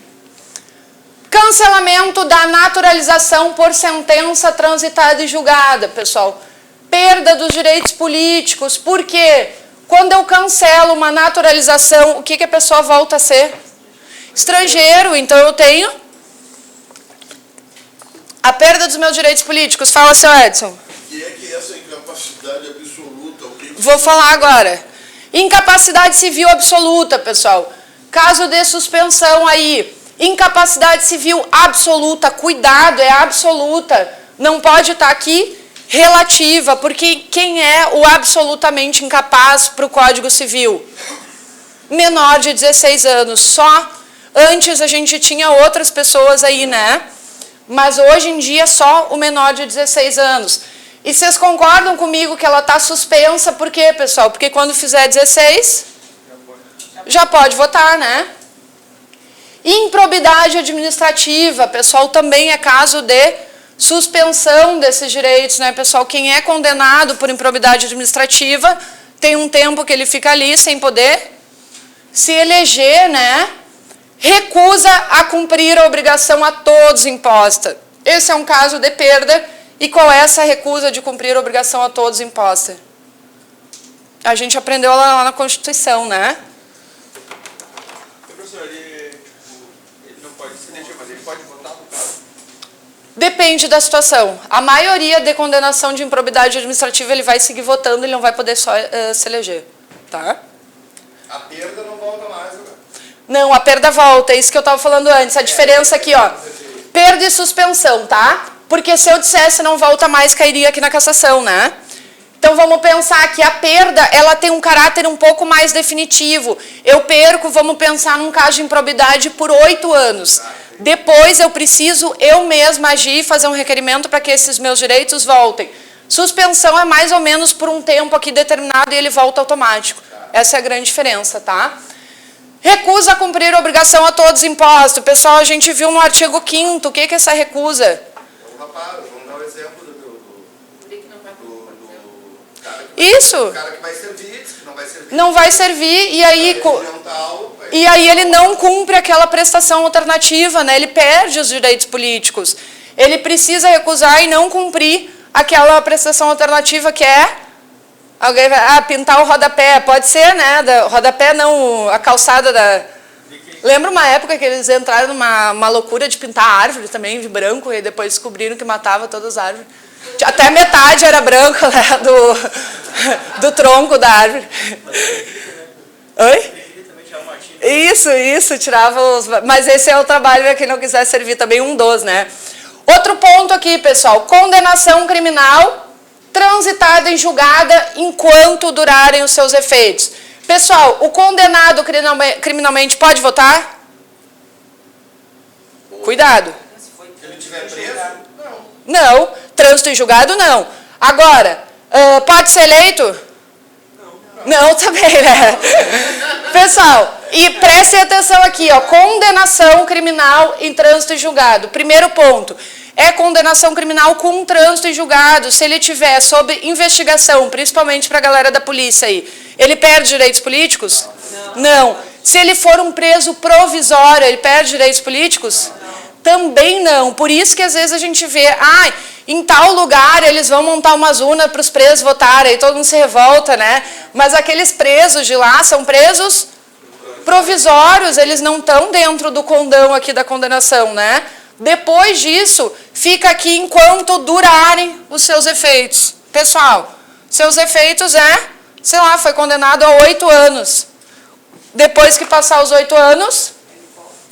Cancelamento da naturalização por sentença transitada e julgada, pessoal. Perda dos direitos políticos. Por quê? Quando eu cancelo uma naturalização, o que a pessoa volta a ser? Estrangeiro. Então, eu tenho a perda dos meus direitos políticos. Fala, seu Edson. O que é essa incapacidade absoluta? Vou falar agora. Incapacidade civil absoluta, pessoal. Caso de suspensão aí. Incapacidade civil absoluta, cuidado, é absoluta. Não pode estar aqui relativa, porque quem é o absolutamente incapaz para o Código Civil? Menor de 16 anos. Só antes a gente tinha outras pessoas aí, né? Mas hoje em dia só o menor de 16 anos. E vocês concordam comigo que ela está suspensa? Por quê, pessoal? Porque quando fizer 16, já pode votar, né? Improbidade administrativa, pessoal, também é caso de suspensão desses direitos, né, pessoal? Quem é condenado por improbidade administrativa tem um tempo que ele fica ali sem poder se eleger, né? Recusa a cumprir a obrigação a todos imposta. Esse é um caso de perda. E qual é essa recusa de cumprir a obrigação a todos imposta? A gente aprendeu lá na Constituição, né? Professor, ele não pode se eleger, mas ele pode votar no caso? Depende da situação. A maioria de condenação de improbidade administrativa ele vai seguir votando, ele não vai poder só se eleger, tá? A perda não volta mais, né? Não, a perda volta, é isso que eu estava falando antes. A diferença aqui, ó, perda e suspensão, tá? Porque se eu dissesse não volta mais, cairia aqui na cassação, né? Então vamos pensar que a perda, ela tem um caráter um pouco mais definitivo. Eu perco, vamos pensar num caso de improbidade por 8 anos. Depois eu preciso eu mesma agir e fazer um requerimento para que esses meus direitos voltem. Suspensão é mais ou menos por um tempo aqui determinado e ele volta automático. Essa é a grande diferença, tá? Recusa a cumprir a obrigação a todos imposto. Pessoal, a gente viu no artigo 5º, o que é essa recusa? Rapaz, vamos dar o exemplo do Isso. cara que vai servir, diz que não vai servir. Não vai servir e aí ele não cumpre aquela prestação alternativa, né? Ele perde os direitos políticos. Ele precisa recusar e não cumprir aquela prestação alternativa que é alguém vai pintar o rodapé, pode ser, né? Rodapé não, a calçada da... Lembra uma época que eles entraram numa loucura de pintar árvore também de branco e depois descobriram que matava todas as árvores. Até metade era branco, né, do tronco da árvore. Oi? Isso, tirava os... Mas esse é o trabalho para quem não quiser servir também, um dos, né? Outro ponto aqui, pessoal, condenação criminal transitada em julgada enquanto durarem os seus efeitos. Pessoal, o condenado criminalmente pode votar? Cuidado. Se ele estiver preso? Não. Trânsito em julgado, não. Agora, pode ser eleito? Não, também, né? Pessoal, e prestem atenção aqui, ó, condenação criminal em trânsito em julgado. Primeiro ponto, é condenação criminal com trânsito em julgado, se ele tiver sob investigação, principalmente para a galera da polícia aí. Ele perde direitos políticos? Não. Se ele for um preso provisório, ele perde direitos políticos? Também não. Por isso que às vezes a gente vê, em tal lugar eles vão montar umas urnas para os presos votarem, aí todo mundo se revolta, né? Mas aqueles presos de lá são presos provisórios, eles não estão dentro do condão aqui da condenação, né? Depois disso, fica aqui enquanto durarem os seus efeitos. Pessoal, seus efeitos sei lá, foi condenado a 8 anos. Depois que passar os 8 anos,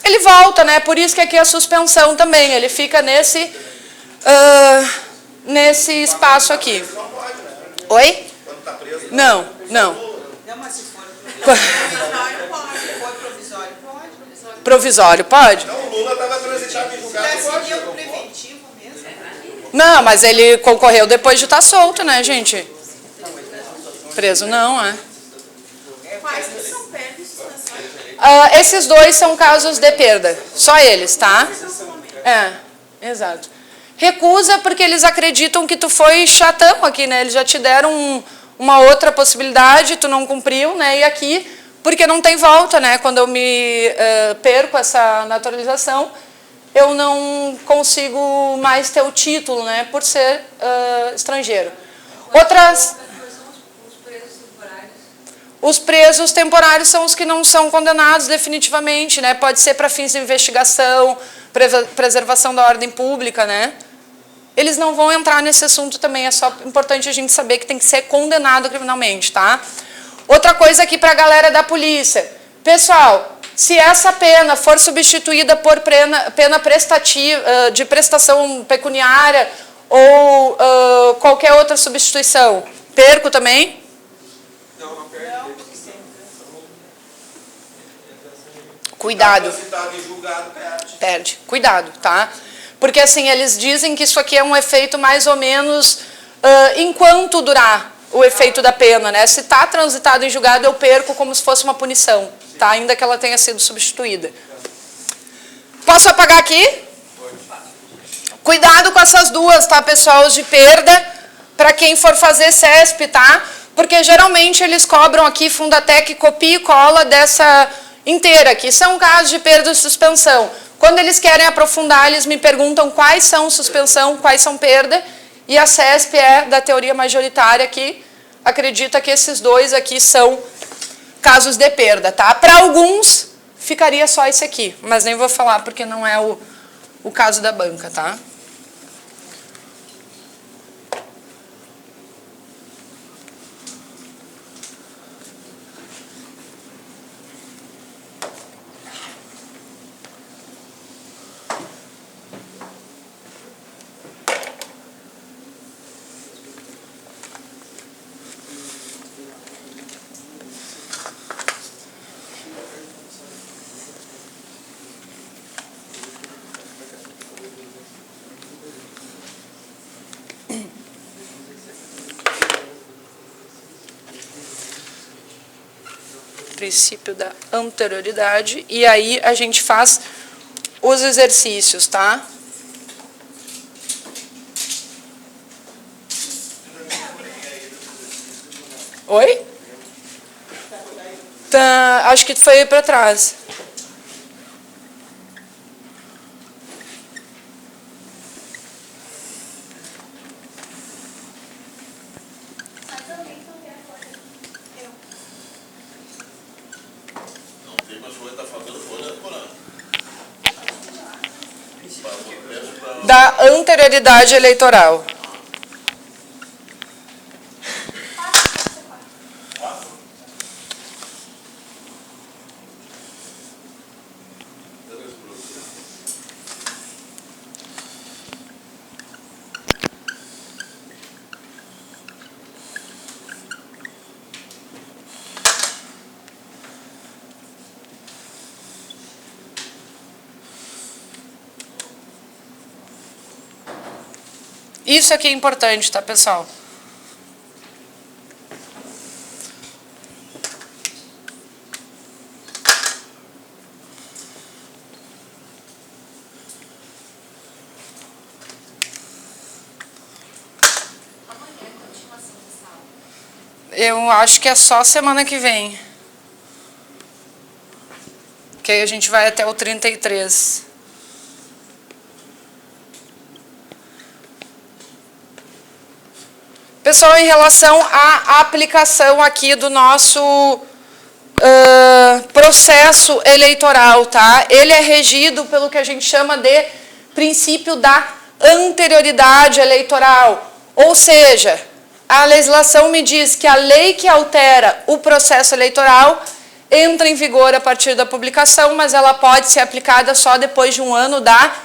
ele volta, né? Por isso que aqui a suspensão também, ele fica nesse espaço aqui. Oi? Não. Provisório pode? Não, o Lula estava transitado em julgado. Preventivo mesmo. Não, mas ele concorreu depois de estar solto, né, gente? Preso não, Quais que são perdas e suspensões? Esses dois são casos de perda. Só eles, tá? Exato. Recusa porque eles acreditam que tu foi chatão aqui, né? Eles já te deram uma outra possibilidade, tu não cumpriu, né? E aqui, porque não tem volta, né? Quando eu me perco essa naturalização, eu não consigo mais ter o título, né? Por ser estrangeiro. Outras... Os presos temporários são os que não são condenados definitivamente, né? Pode ser para fins de investigação, preservação da ordem pública, né? Eles não vão entrar nesse assunto também, é só importante a gente saber que tem que ser condenado criminalmente, tá? Outra coisa aqui para a galera da polícia. Pessoal, se essa pena for substituída por pena prestativa, de prestação pecuniária ou qualquer outra substituição, perco também? Cuidado. Perde. Cuidado, tá? Porque assim, eles dizem que isso aqui é um efeito mais ou menos enquanto durar o efeito da pena, né? Se está transitado em julgado, eu perco como se fosse uma punição, tá? Ainda que ela tenha sido substituída. Posso apagar aqui? Cuidado com essas duas, tá, pessoal? Os de perda, para quem for fazer CESP, tá? Porque geralmente eles cobram aqui Fundatec copia e cola dessa inteira, que são casos de perda e suspensão. Quando eles querem aprofundar, eles me perguntam quais são suspensão, quais são perda, e a CESP é da teoria majoritária que acredita que esses dois aqui são casos de perda, tá? Para alguns, ficaria só esse aqui, mas nem vou falar porque não é o caso da banca, tá? princípio da anterioridade, e aí a gente faz os exercícios, tá? Oi? Tá, acho que foi para trás. Da anterioridade eleitoral. Isso aqui é importante, tá, pessoal? Eu acho que é só semana que vem. Que aí a gente vai até o 33. Pessoal, em relação à aplicação aqui do nosso processo eleitoral, tá? Ele é regido pelo que a gente chama de princípio da anterioridade eleitoral. Ou seja, a legislação me diz que a lei que altera o processo eleitoral entra em vigor a partir da publicação, mas ela pode ser aplicada só depois de um ano da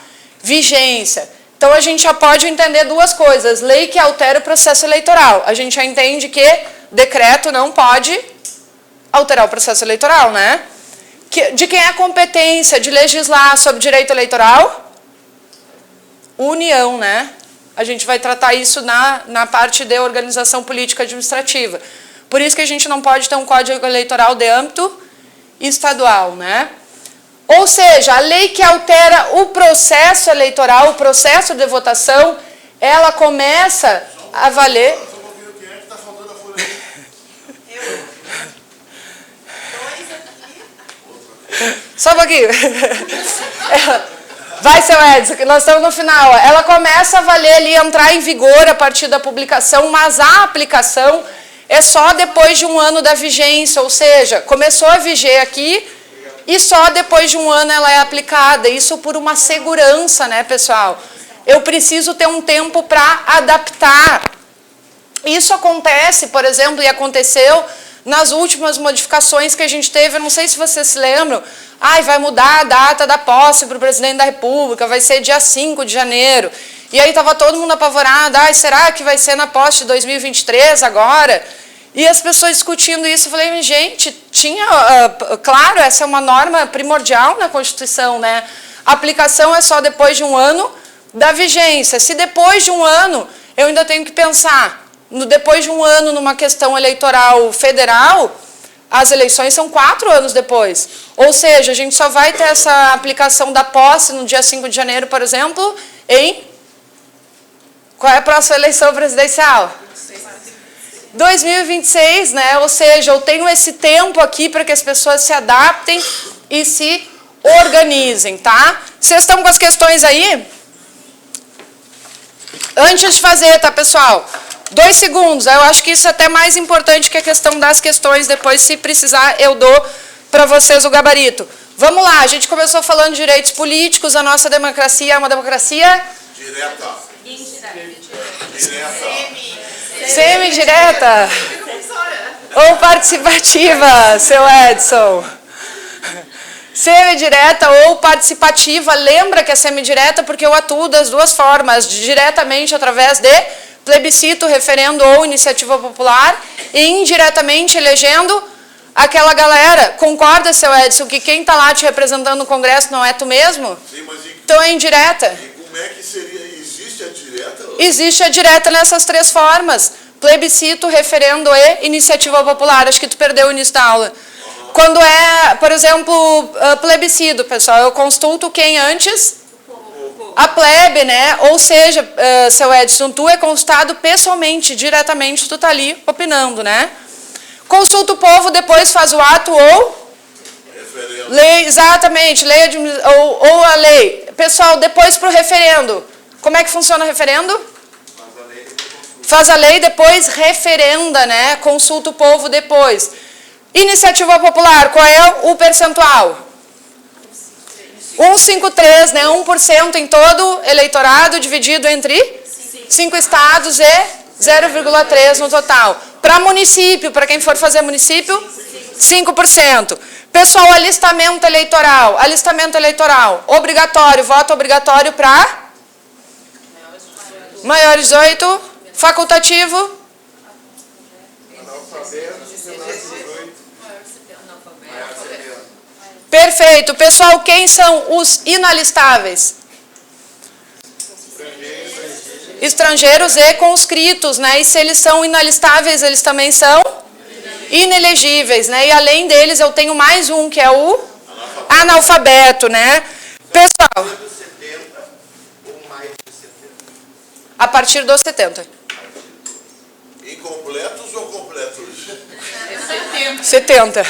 vigência. Então, a gente já pode entender duas coisas. Lei que altera o processo eleitoral. A gente já entende que decreto não pode alterar o processo eleitoral, né? De quem é a competência de legislar sobre direito eleitoral? União, né? A gente vai tratar isso na parte de organização política administrativa. Por isso que a gente não pode ter um código eleitoral de âmbito estadual, né? Ou seja, a lei que altera o processo eleitoral, o processo de votação, ela começa a valer... Só um pouquinho, quem é que está faltando a folha aí? Eu. 2 aqui. Só um pouquinho. Vai, seu Edson, que nós estamos no final. Ela começa a valer ali, entrar em vigor a partir da publicação, mas a aplicação é só depois de um ano da vigência, ou seja, começou a viger aqui... E só depois de um ano ela é aplicada. Isso por uma segurança, né, pessoal? Eu preciso ter um tempo para adaptar. Isso acontece, por exemplo, e aconteceu nas últimas modificações que a gente teve. Eu não sei se vocês se lembram. Vai mudar a data da posse para o presidente da República. Vai ser dia 5 de janeiro. E aí estava todo mundo apavorado. Será que vai ser na posse de 2023 agora? E as pessoas discutindo isso, eu falei, gente, claro, essa é uma norma primordial na Constituição, né? A aplicação é só depois de um ano da vigência. Se depois de um ano, eu ainda tenho que pensar, depois de um ano numa questão eleitoral federal, as eleições são 4 anos depois. Ou seja, a gente só vai ter essa aplicação da posse no dia 5 de janeiro, por exemplo, em... Qual é a próxima eleição presidencial? 2026, né? Ou seja, eu tenho esse tempo aqui para que as pessoas se adaptem e se organizem, tá? Vocês estão com as questões aí? Antes de fazer, tá, pessoal? 2 segundos. Eu acho que isso é até mais importante que a questão das questões. Depois, se precisar, eu dou para vocês o gabarito. Vamos lá, a gente começou falando de direitos políticos. A nossa democracia é uma democracia... Direta. Semi. Semi-direta ou participativa, seu Edson? Semi-direta ou participativa, lembra que é semi-direta porque eu atuo das duas formas, diretamente através de plebiscito, referendo ou iniciativa popular e indiretamente elegendo aquela galera. Concorda, seu Edson, que quem está lá te representando no Congresso não é tu mesmo? Sim, mas então é indireta. E como é que seria? Existe a direta? Existe a direta nessas 3 formas. Plebiscito, referendo e iniciativa popular. Acho que tu perdeu o início da aula. Quando é, por exemplo, plebiscito, pessoal, eu consulto quem antes? A plebe, né? Ou seja, seu Edson, tu é consultado pessoalmente, diretamente, tu tá ali opinando, né? Consulta o povo, depois faz o ato ou... Lei, exatamente, lei ou a lei. Pessoal, depois para o referendo. Como é que funciona o referendo? Faz a lei, depois referenda, né? Consulta o povo depois. Iniciativa popular, qual é o percentual? 153, né? 1% em todo eleitorado, dividido entre 5 estados e 0,3 no total. Para município, para quem for fazer município, 5%. Pessoal, alistamento eleitoral. Alistamento eleitoral, obrigatório, voto obrigatório para maiores de 18, facultativo. Perfeito. Pessoal, quem são os inalistáveis? Estrangeiros e conscritos, né? E se eles são inalistáveis, eles também são inelegíveis, né? E além deles, eu tenho mais um, que é o analfabeto, né? Pessoal, a partir dos 70. Incompletos ou completos? 70.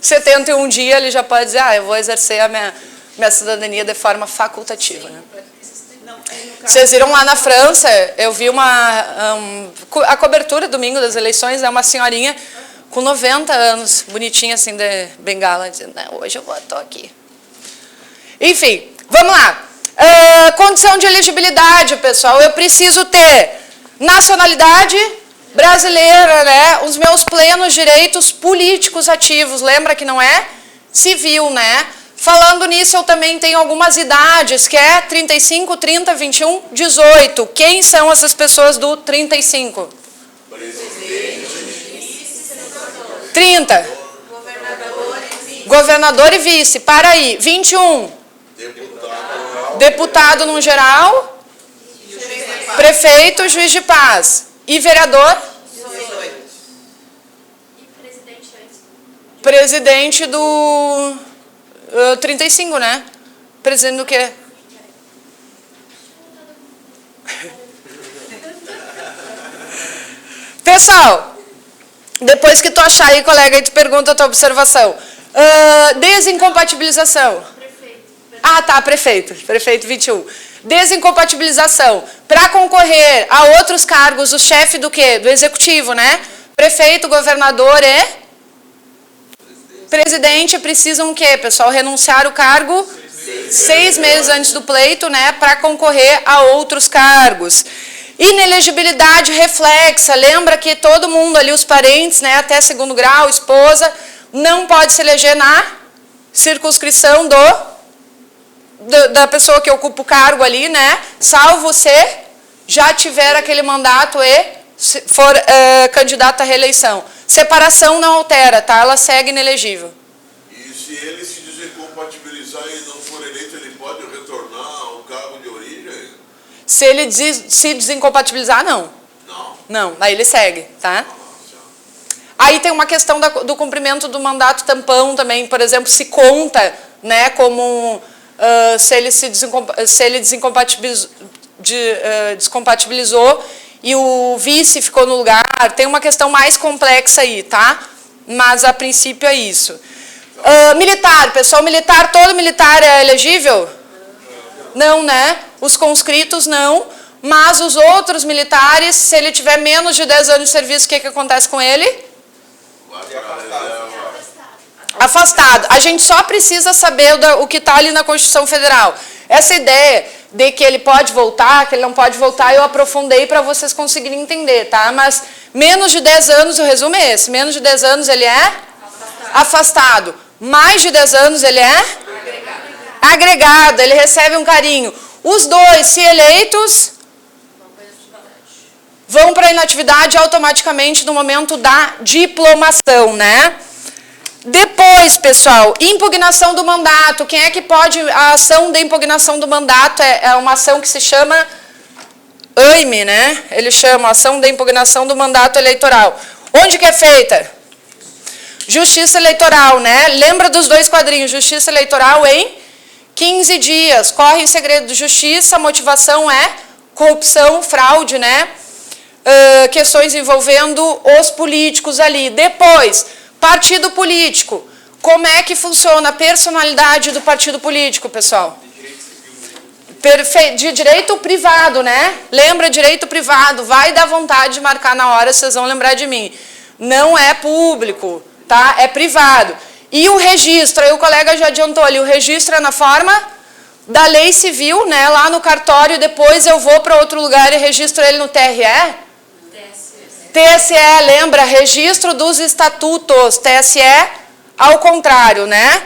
71 dia ele já pode dizer, eu vou exercer a minha cidadania de forma facultativa, né? Vocês viram lá na França, eu vi a cobertura domingo das eleições, é uma senhorinha com 90 anos, bonitinha assim, de bengala, dizendo, hoje eu tô aqui. Enfim, vamos lá. Condição de elegibilidade, pessoal, eu preciso ter nacionalidade brasileira, né? Os meus plenos direitos políticos ativos, lembra que não é civil, né? Falando nisso, eu também tenho algumas idades, que é 35, 30, 21, 18. Quem são essas pessoas do 35? 30. Governador e vice. Para aí. 21. Deputado no geral. Prefeito, juiz de paz. E vereador? Presidente do... 35, né? Presidente do quê? Pessoal, depois que tu achar aí, colega, eu te pergunto a tua observação. Desincompatibilização. Ah, tá, prefeito. Prefeito 21. Desincompatibilização. Para concorrer a outros cargos, o chefe do quê? Do executivo, né? Prefeito, governador e... presidente precisam o quê, pessoal? Renunciar o cargo 6 meses antes do pleito, né? Para concorrer a outros cargos. Inelegibilidade reflexa. Lembra que todo mundo ali, os parentes, né? Até 2º grau, esposa, não pode se eleger na circunscrição da pessoa que ocupa o cargo ali, né? Salvo se já tiver aquele mandato e for candidato à reeleição. Separação não altera, tá? Ela segue inelegível. E se ele se desincompatibilizar e não for eleito, ele pode retornar ao cargo de origem? Se ele se desincompatibilizar, não. Não. Não, aí ele segue, tá? Aí tem uma questão do cumprimento do mandato tampão também, por exemplo, se conta, né, como se ele descompatibilizou e o vice ficou no lugar, tem uma questão mais complexa aí, tá? Mas a princípio é isso. Militar, pessoal, militar, todo militar é elegível? Não, né? Os conscritos não, mas os outros militares, se ele tiver menos de 10 anos de serviço, o que acontece com ele? Afastado. A gente só precisa saber o que está ali na Constituição Federal. Essa ideia de que ele pode voltar, que ele não pode voltar, eu aprofundei para vocês conseguirem entender, tá? Mas menos de 10 anos, o resumo é esse. Menos de 10 anos ele é afastado. Mais de 10 anos ele é agregado, ele recebe um carinho. Os dois, se eleitos, vão para a inatividade automaticamente no momento da diplomação, né? Depois, pessoal, impugnação do mandato. Quem é que pode... A ação de impugnação do mandato é uma ação que se chama AIME, né? Ele chama Ação de Impugnação do Mandato Eleitoral. Onde que é feita? Justiça eleitoral, né? Lembra dos 2 quadrinhos, justiça eleitoral em 15 dias, corre em segredo de justiça, a motivação é corrupção, fraude, né? Questões envolvendo os políticos ali. Depois, partido político. Como é que funciona a personalidade do partido político, pessoal? De direito privado, né? Lembra, direito privado, vai dar vontade de marcar na hora, vocês vão lembrar de mim. Não é público, tá? É privado. E o registro, aí o colega já adiantou ali, o registro é na forma da lei civil, né? Lá no cartório, depois eu vou para outro lugar e registro ele no TRE? TSE, lembra? Registro dos estatutos, TSE ao contrário, né?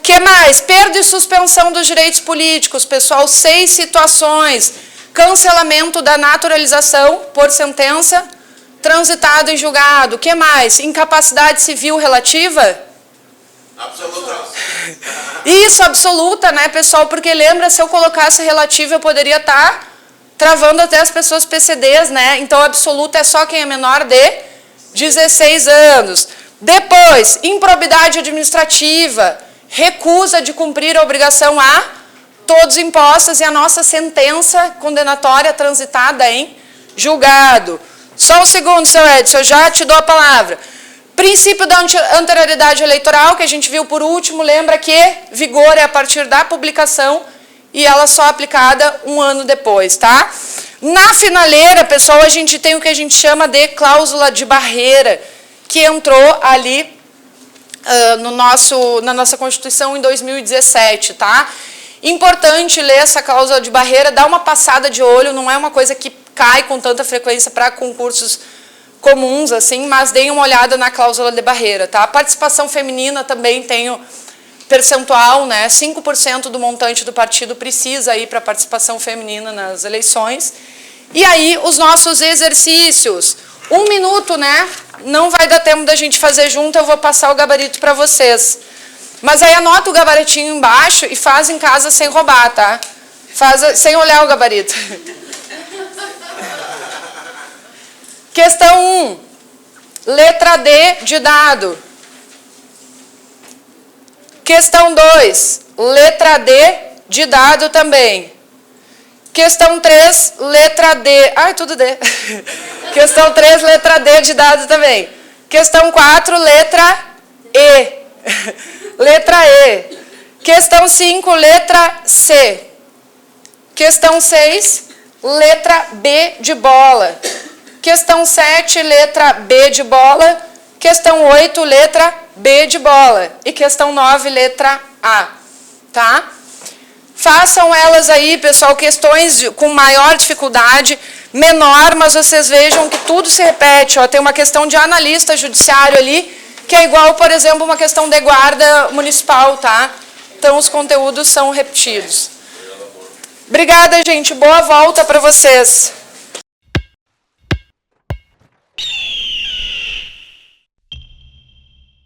Que mais? Perda e suspensão dos direitos políticos, pessoal, 6 situações. Cancelamento da naturalização por sentença, transitado em julgado. Que mais? Incapacidade civil relativa? Absoluta. Isso, absoluta, né, pessoal? Porque lembra, se eu colocasse relativa, eu poderia estar travando até as pessoas PCDs, né? Então, absoluta é só quem é menor de 16 anos. Depois, improbidade administrativa, recusa de cumprir a obrigação a todos impostos e a nossa sentença condenatória transitada em julgado. Só um segundo, seu Edson, eu já te dou a palavra. Princípio da anterioridade eleitoral, que a gente viu por último, lembra que vigor é a partir da publicação e ela só aplicada 1 ano depois, tá? Na finaleira, pessoal, a gente tem o que a gente chama de cláusula de barreira, que entrou ali na nossa Constituição em 2017, tá? Importante ler essa cláusula de barreira, dar uma passada de olho, não é uma coisa que cai com tanta frequência para concursos comuns, assim, mas deem uma olhada na cláusula de barreira, tá? A participação feminina também tem o percentual, né? 5% do montante do partido precisa ir para a participação feminina nas eleições. E aí, os nossos exercícios. 1 minuto, né? Não vai dar tempo da gente fazer junto, eu vou passar o gabarito para vocês. Mas aí anota o gabaritinho embaixo e faz em casa sem roubar, tá? Faz sem olhar o gabarito. Questão 1. Letra D de dado. Questão 2. Letra D de dado também. Questão 3. Letra D. Ai, tudo D. Questão 3. Letra D de dado também. Questão 4. Letra E. Letra E. Questão 5. Letra C. Questão 6. Letra B de bola. Questão 7, letra B de bola. Questão 8, letra B de bola. E questão 9, letra A. Tá? Façam elas aí, pessoal, questões com maior dificuldade, menor, mas vocês vejam que tudo se repete. Ó, tem uma questão de analista judiciário ali, que é igual, por exemplo, uma questão de guarda municipal, tá? Então, os conteúdos são repetidos. Obrigada, gente. Boa volta para vocês.